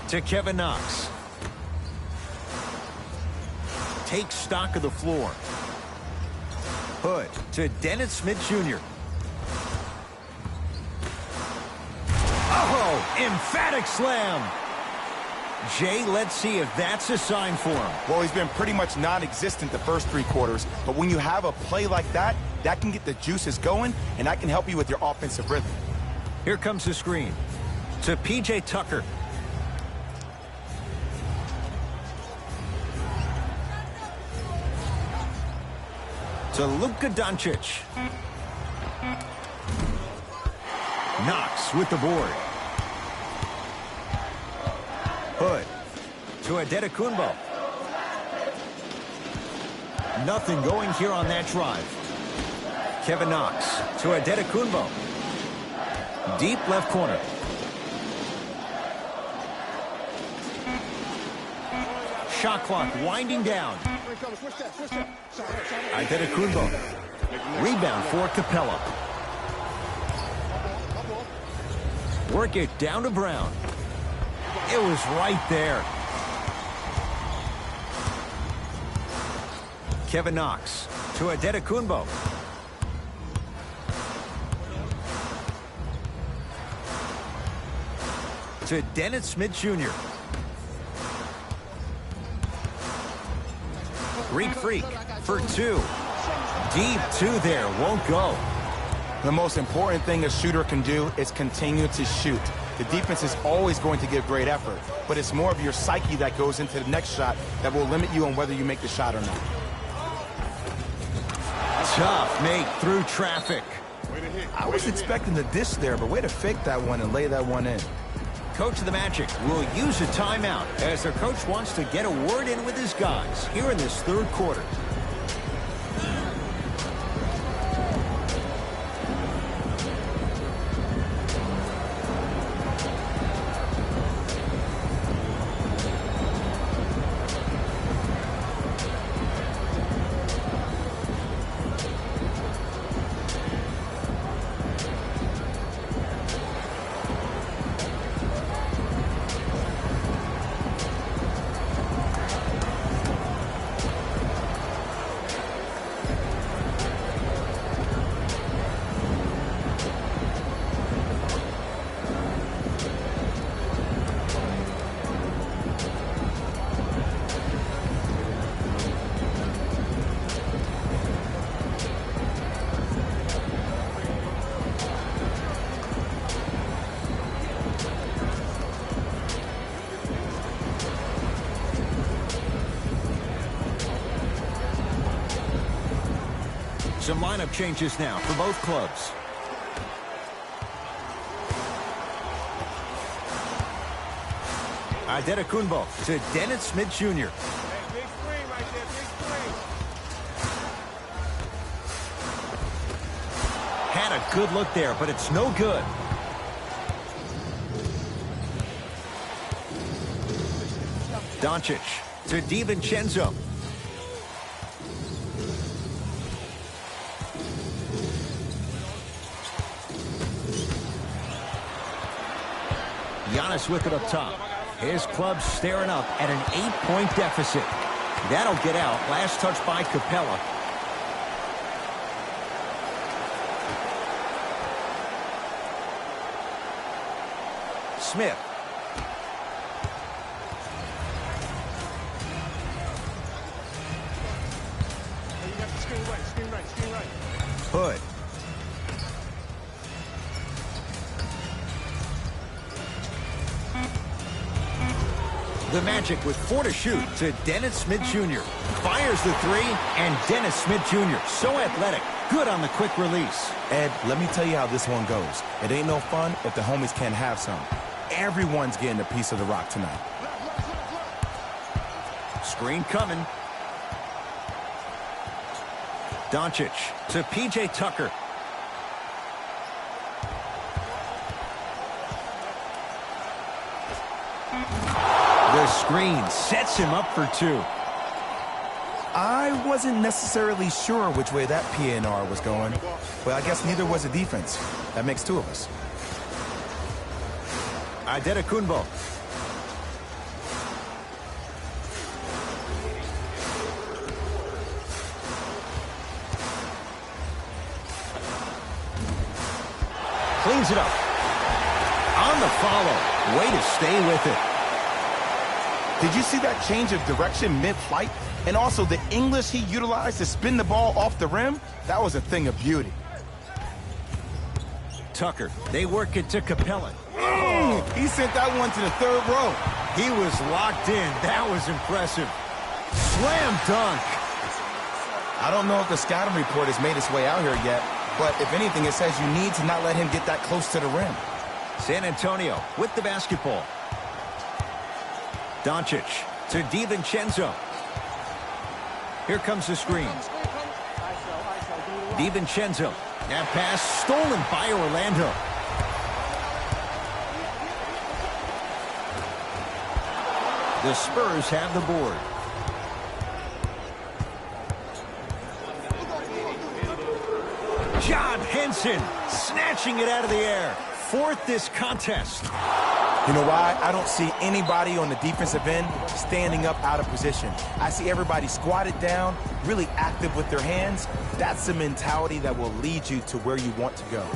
To Kevin Knox. Takes stock of the floor. Hood to Dennis Smith Jr. Oh, emphatic slam. Jay, let's see if that's a sign for him. Well, he's been pretty much non-existent the first 3 quarters, but when you have a play like that, that can get the juices going, and that can help you with your offensive rhythm. Here comes the screen. To P.J. Tucker. To Luka Doncic. Knox with the board. Hood to Adetokunbo. Nothing going here on that drive. Kevin Knox to Adetokunbo. Deep left corner. Shot clock winding down. Antetokounmpo. Rebound for Capella. Work it down to Brown. It was right there. Kevin Knox to Antetokounmpo. To Dennis Smith Jr. Greek Freak for two. Deep two there, won't go. The most important thing a shooter can do is continue to shoot. The defense is always going to give great effort, but it's more of your psyche that goes into the next shot that will limit you on whether you make the shot or not. Tough make through traffic. I was expecting the dish there, but way to fake that one and lay that one in. Coach of the Magic will use a timeout as their coach wants to get a word in with his guys here in this third quarter. Some lineup changes now for both clubs. Antetokounmpo to Dennis Smith Jr. Big screen right there, big screen. Had a good look there, but it's no good. Doncic to DiVincenzo. Giannis with it up top. His club staring up at an 8-point deficit. That'll get out. Last touch by Capella. Smith. You got the screen right, screen right, screen right. Hood. The Magic with 4 to shoot to Dennis Smith Jr. Fires the three, and Dennis Smith Jr. so athletic. Good on the quick release. Ed, let me tell you how this one goes. It ain't no fun if the homies can't have some. Everyone's getting a piece of the rock tonight. Screen coming. Doncic to P.J. Tucker. The screen sets him up for two. I wasn't necessarily sure which way that PNR was going, but I guess neither was the defense. That makes two of us. Antetokounmpo. Cleans it up. On the follow. Way to stay with it. Did you see that change of direction mid-flight? And also the English he utilized to spin the ball off the rim? That was a thing of beauty. Tucker, they work it to Capella. He sent that one to the third row. He was locked in. That was impressive. Slam dunk. I don't know if the scouting report has made its way out here yet, but if anything, it says you need to not let him get that close to the rim. San Antonio with the basketball. Doncic to DiVincenzo. Here comes the screen. DiVincenzo. That pass stolen by Orlando. The Spurs have the board. Robinson snatching it out of the air. Fourth this contest. You know why? I don't see anybody on the defensive end standing up out of position. I see everybody squatted down, really active with their hands. That's the mentality that will lead you to where you want to go.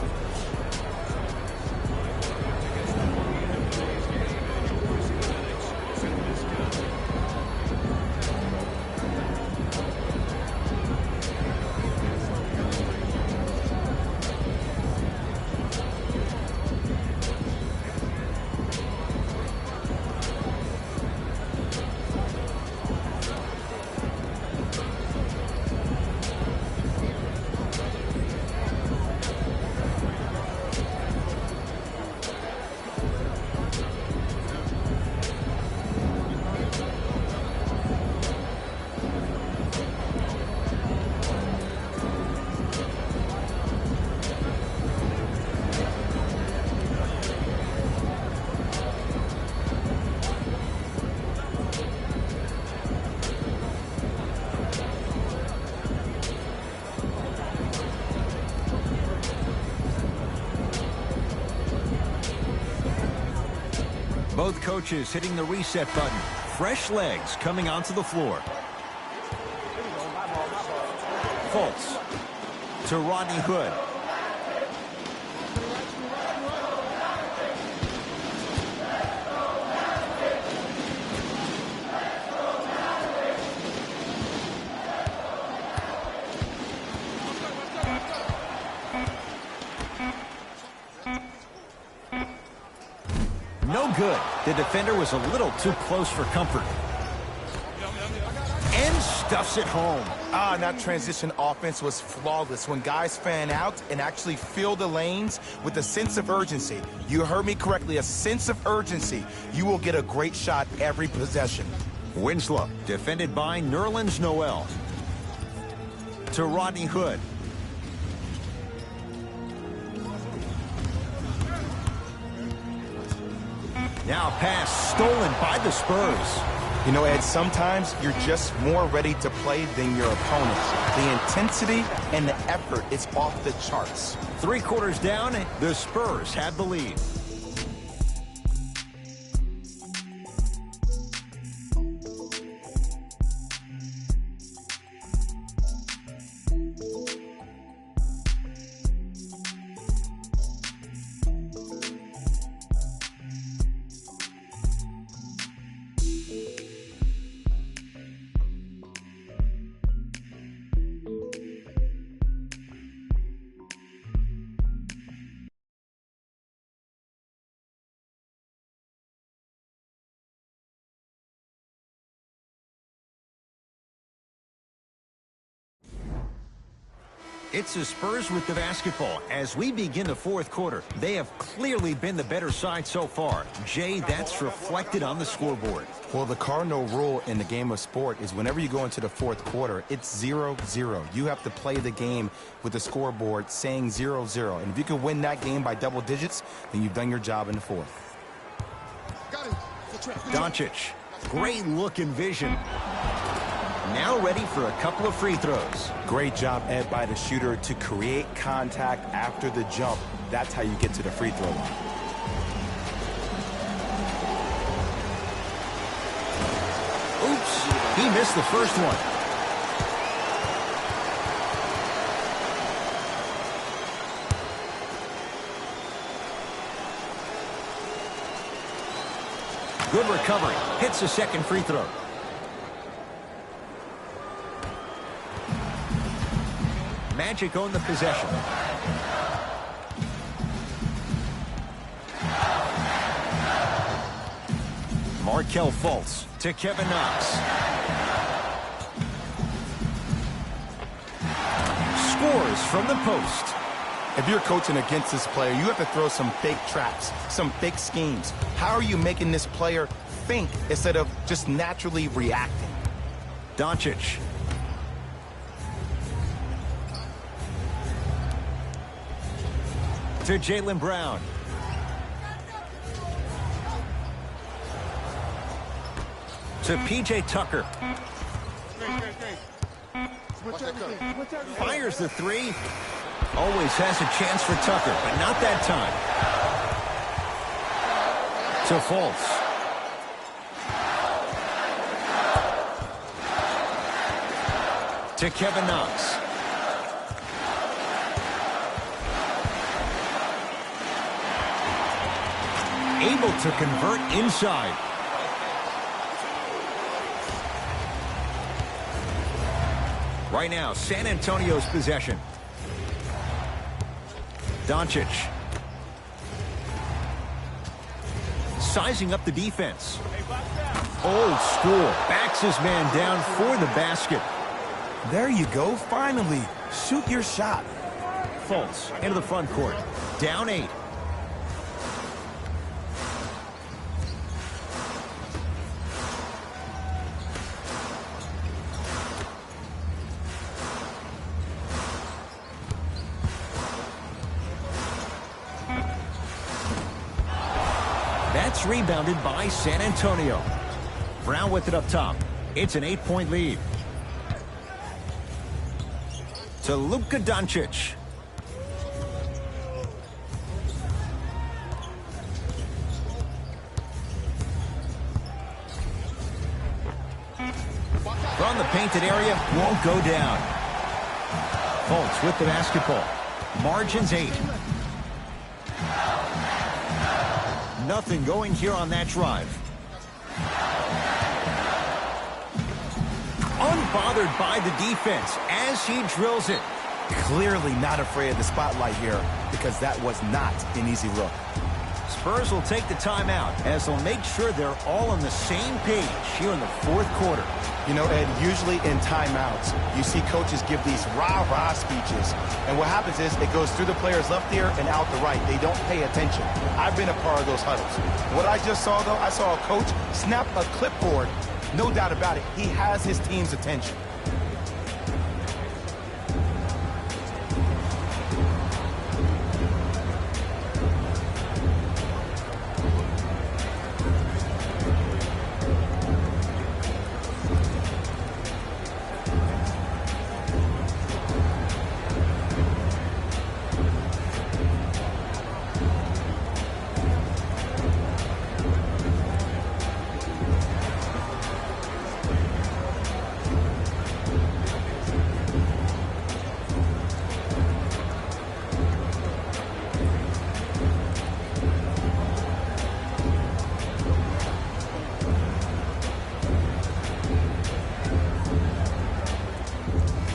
Both coaches hitting the reset button. Fresh legs coming onto the floor. Fultz to Rodney Hood. No good. The defender was a little too close for comfort. And stuffs it home. That transition offense was flawless when guys fan out and actually fill the lanes with a sense of urgency. You heard me correctly, a sense of urgency. You will get a great shot every possession. Winslow, defended by Nerlens Noel. To Rodney Hood. Now pass stolen by the Spurs. You know, Ed, sometimes you're just more ready to play than your opponent. The intensity and the effort is off the charts. 3 quarters down, the Spurs have the lead. It's the Spurs with the basketball. As we begin the 4th quarter, they have clearly been the better side so far. Jay, that's reflected on the scoreboard. Well, the cardinal rule in the game of sport is whenever you go into the 4th quarter, it's 0-0. You have to play the game with the scoreboard saying 0-0. And if you can win that game by double digits, then you've done your job in the 4th. Doncic, great look and vision. Now ready for a couple of free throws. Great job, Ed, by the shooter to create contact after the jump. That's how you get to the free throw line. Oops, he missed the first one. Good recovery. Hits the second free throw. Magic own the possession. Markelle Fultz to Kevin Knox. Scores from the post. If you're coaching against this player, you have to throw some fake traps, some fake schemes. How are you making this player think instead of just naturally reacting? Doncic. To Jaylen Brown. To P.J. Tucker. Fires the three. Always has a chance for Tucker, but not that time. To Fultz. To Kevin Knox. Able to convert inside. Right now, San Antonio's possession. Doncic. Sizing up the defense. Old school. Backs his man down for the basket. There you go. Finally, shoot your shot. Fultz into the front court. Down 8. That's rebounded by San Antonio. Brown with it up top. It's an 8-point lead. To Luka Doncic. From the painted area, won't go down. Fultz with the basketball. Margins 8. Nothing going here on that drive. Unbothered by the defense as he drills it. Clearly not afraid of the spotlight here because that was not an easy look. Spurs will take the timeout as they'll make sure they're all on the same page here in the fourth quarter. You know, Ed, usually in timeouts, you see coaches give these rah-rah speeches. And what happens is it goes through the player's left ear and out the right. They don't pay attention. I've been a part of those huddles. What I just saw, though, I saw a coach snap a clipboard. No doubt about it. He has his team's attention.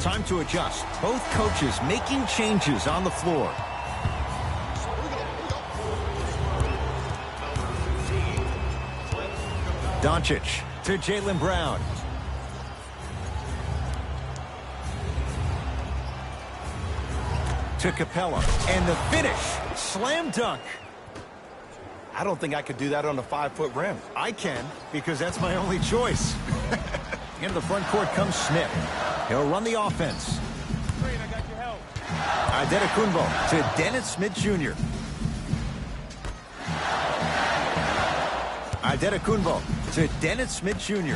Time to adjust. Both coaches making changes on the floor. Doncic to Jaylen Brown. To Capella. And the finish. Slam dunk. I don't think I could do that on a 5-foot rim. I can, because that's my only choice. Into the front court comes Smith. He'll run the offense. Green, I got your help. Adetokunbo to Dennis Smith Jr. Adetokunbo to Dennis Smith Jr.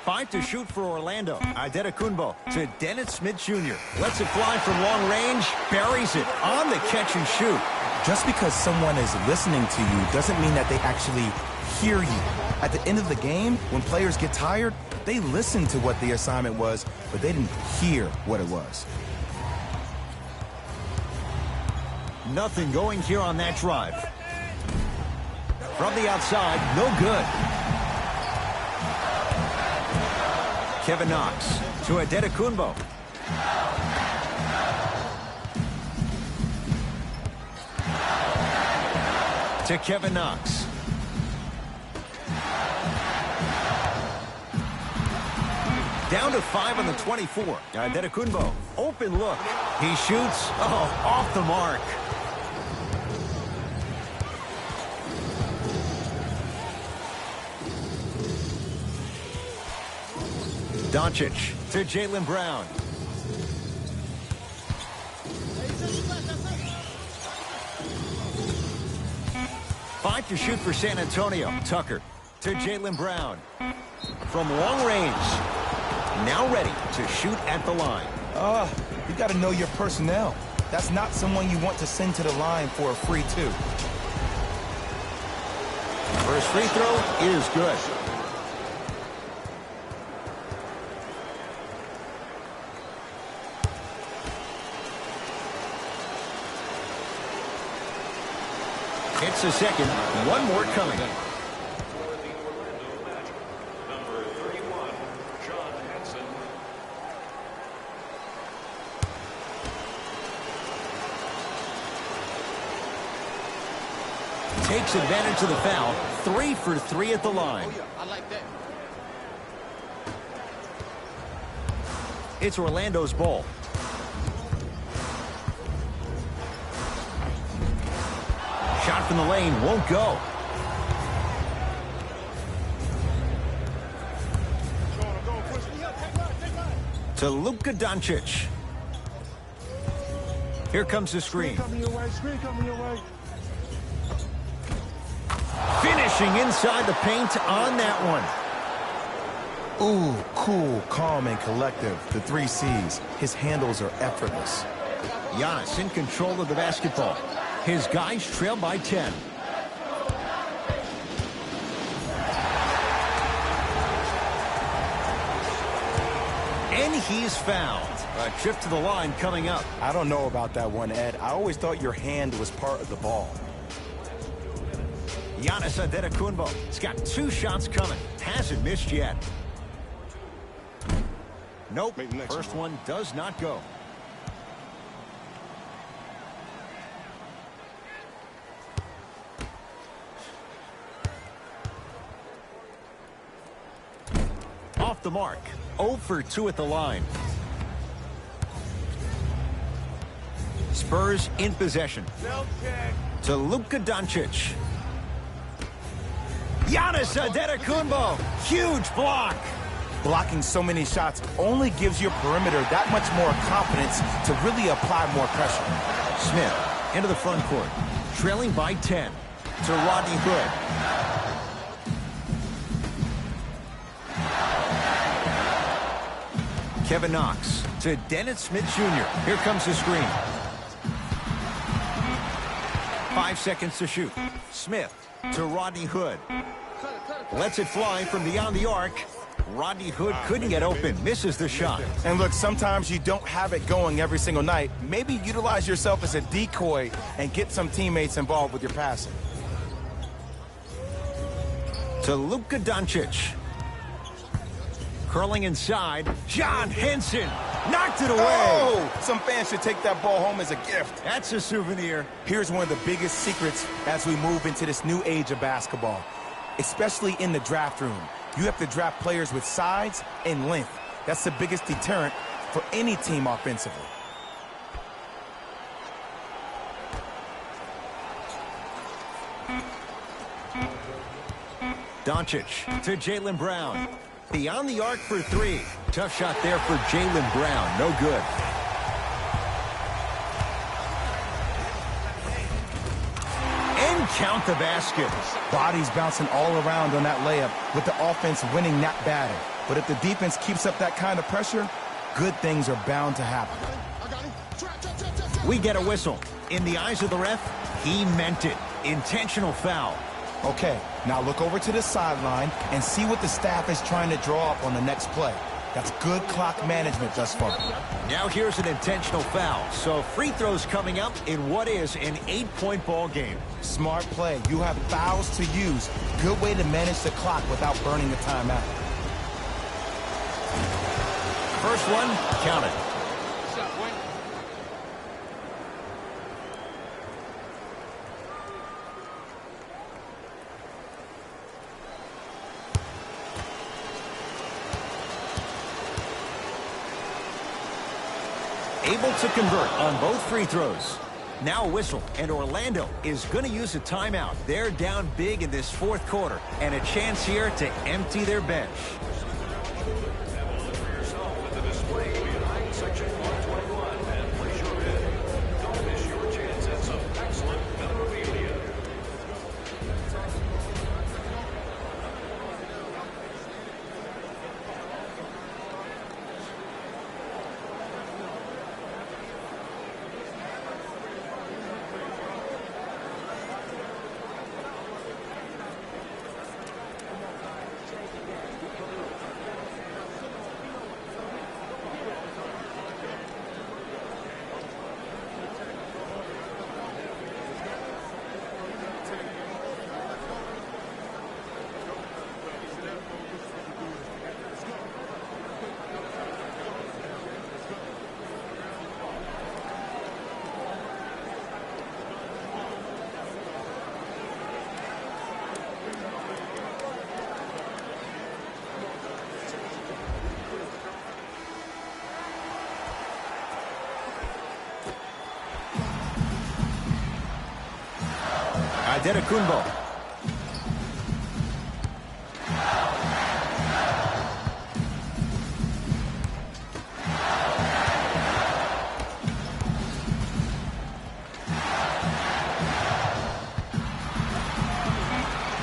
Five to shoot for Orlando. Adetokunbo to Dennis Smith Jr. Lets it fly from long range. Buries it on the catch and shoot. Just because someone is listening to you doesn't mean that they actually hear you. At the end of the game, when players get tired, they listen to what the assignment was, but they didn't hear what it was. Nothing going here on that drive. From the outside, no good. Kevin Knox to Adetokunbo. To Kevin Knox. Down to 5 on the 24. Adetokunbo, open look. He shoots. Oh, off the mark. Doncic to Jaylen Brown. Five to shoot for San Antonio. Tucker. to Jaylen Brown. From long range. Now ready to shoot at the line. You got to know your personnel. That's not someone you want to send to the line for a free two. First free throw is good. Hits a second. One more coming. Number 31, John Hanson. Takes advantage of the foul. 3 for 3 at the line. I like that. It's Orlando's ball. Shot from the lane won't go. To Luka Doncic. Here comes the screen. Finishing inside the paint on that one. Ooh, cool, calm, and collective. The 3 C's. His handles are effortless. Giannis in control of the basketball. His guys trail by 10. And he's fouled. A trip to the line coming up. I don't know about that one, Ed. I always thought your hand was part of the ball. Giannis Antetokounmpo. He's got 2 shots coming. Hasn't missed yet. Nope. First one does not go. Off the mark. 0 for 2 at the line. Spurs in possession. To Luka Doncic. Giannis Antetokounmpo. Huge block. Blocking so many shots only gives your perimeter that much more confidence to really apply more pressure. Smith into the front court. Trailing by 10. To Rodney Hood. Kevin Knox to Dennis Smith Jr. Here comes the screen. 5 seconds to shoot. Smith to Rodney Hood. Lets it fly from beyond the arc. Rodney Hood couldn't get open. Misses the shot. And look, sometimes you don't have it going every single night. Maybe utilize yourself as a decoy and get some teammates involved with your passing. To Luka Doncic. Curling inside. John Henson knocked it away. Oh, some fans should take that ball home as a gift. That's a souvenir. Here's one of the biggest secrets as we move into this new age of basketball, especially in the draft room. You have to draft players with size and length. That's the biggest deterrent for any team offensively. Doncic to Jaylen Brown. Beyond the arc for 3. Tough shot there for Jaylen Brown. No good. And count the basket. Bodies bouncing all around on that layup with the offense winning that battle. But if the defense keeps up that kind of pressure, good things are bound to happen. We get a whistle. In the eyes of the ref, he meant it. Intentional foul. Okay, now look over to the sideline and see what the staff is trying to draw up on the next play. That's good clock management thus far. Now here's an intentional foul. So free throws coming up in what is an 8-point ball game. Smart play. You have fouls to use. Good way to manage the clock without burning a timeout. First one, count it. Able to convert on both free throws. Now a whistle, and Orlando is going to use a timeout. They're down big in this 4th quarter, and a chance here to empty their bench. Have a look for yourself at the display behind section 121 and place your bid. Don't miss your chance at some excellent memorabilia. Adetokunbo.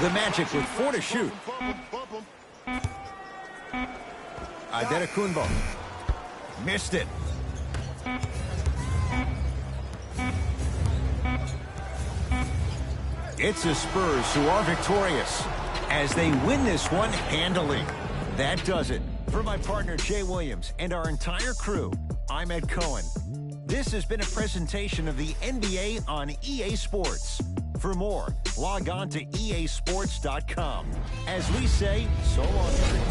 The Magic with 4 to shoot. Adetokunbo. Missed it. It's the Spurs who are victorious as they win this one handily. That does it. For my partner Jay Williams and our entire crew, I'm Ed Cohen. This has been a presentation of the NBA on EA Sports. For more, log on to easports.com. As we say, so long, everyone.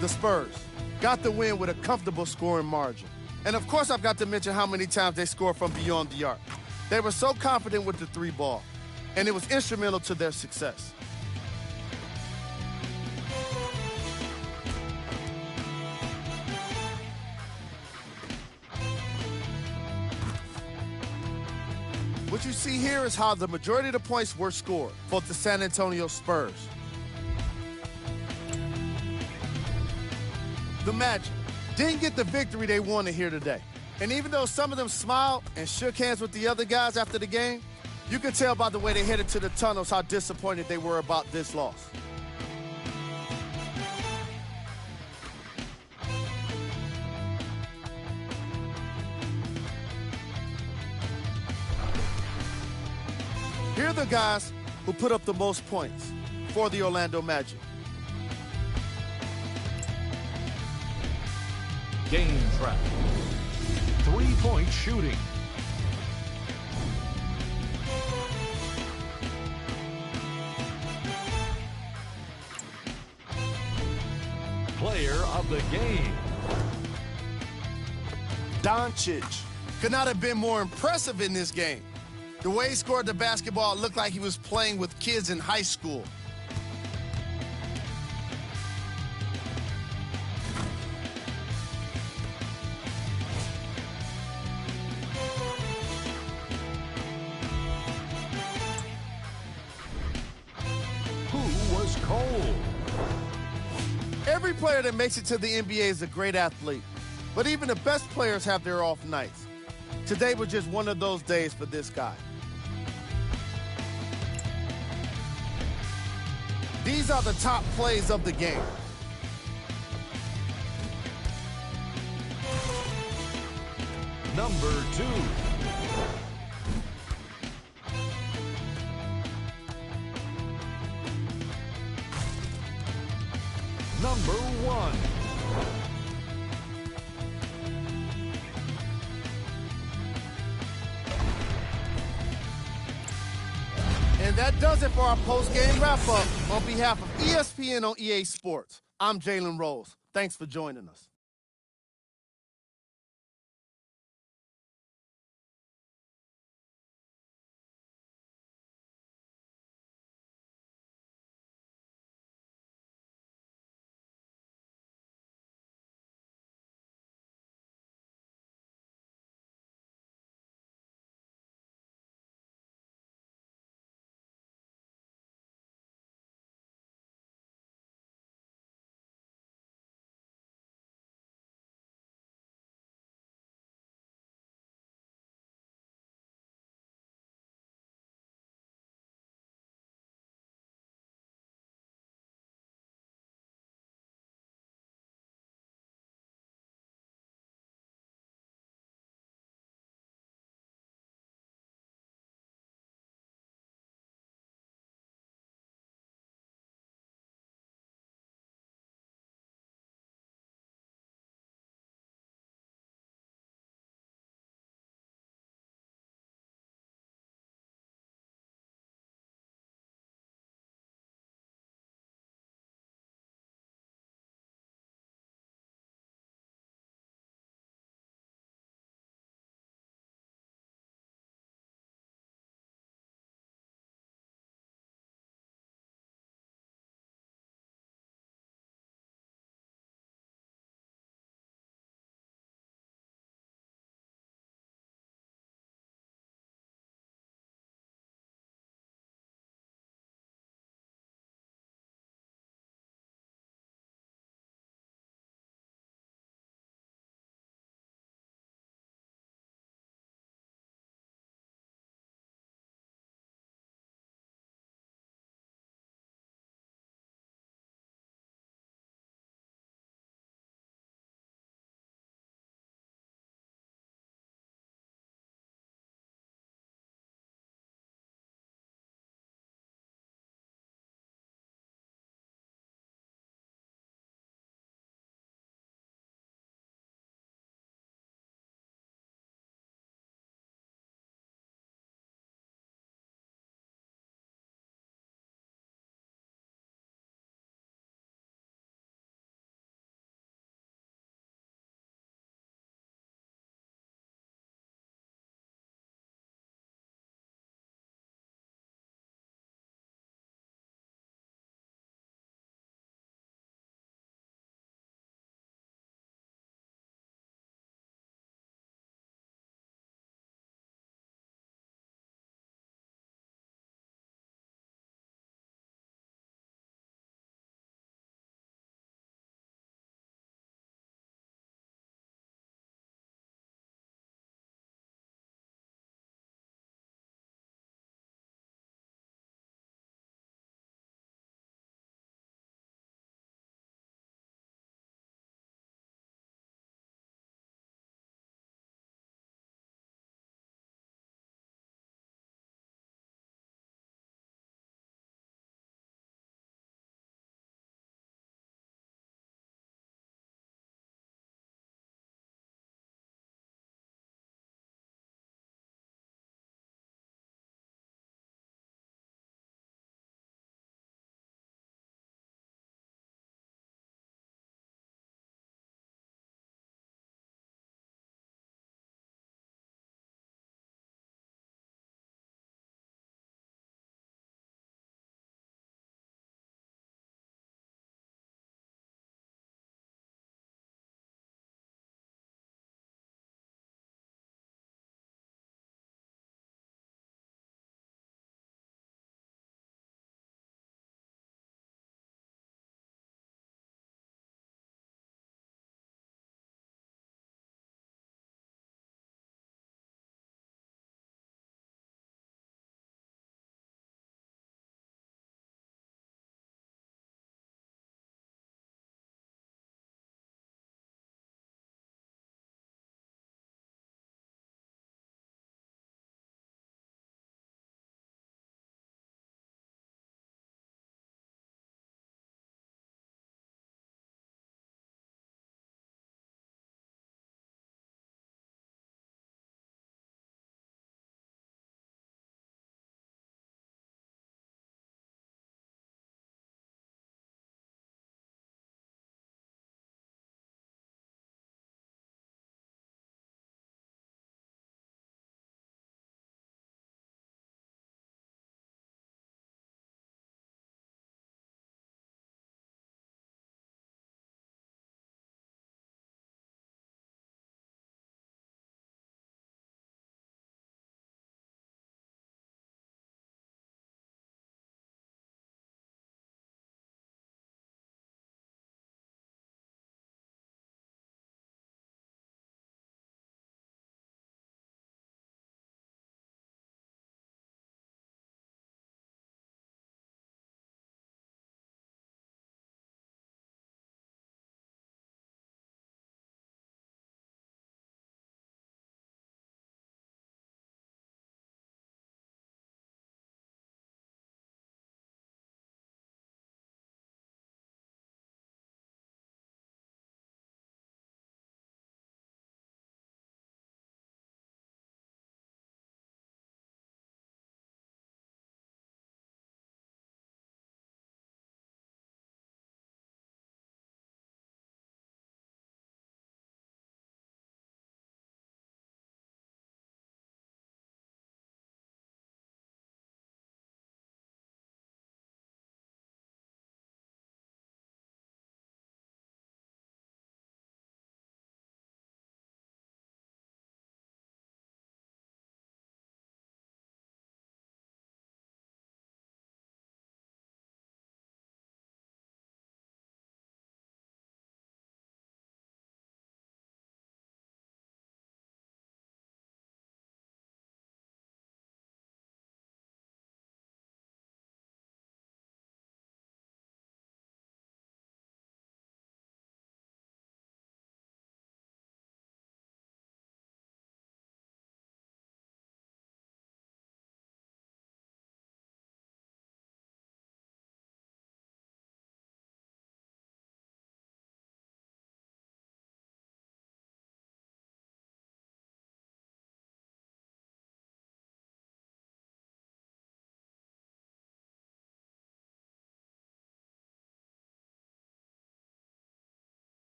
The Spurs got the win with a comfortable scoring margin. And of course, I've got to mention how many times they scored from beyond the arc. They were so confident with the 3 ball, and it was instrumental to their success. What you see here is how the majority of the points were scored for the San Antonio Spurs. The Magic didn't get the victory they wanted here today. And even though some of them smiled and shook hands with the other guys after the game, you could tell by the way they headed to the tunnels how disappointed they were about this loss. Here are the guys who put up the most points for the Orlando Magic. Game track. 3-point shooting. Player of the game. Doncic could not have been more impressive in this game. The way he scored the basketball, it looked like he was playing with kids in high school. Who was cold? Every player that makes it to the NBA is a great athlete, but even the best players have their off nights. Today was just one of those days for this guy. These are the top plays of the game. Number 2. Number 1. And that does it for our post-game wrap-up. On behalf of ESPN on EA Sports, I'm Jalen Rose. Thanks for joining us.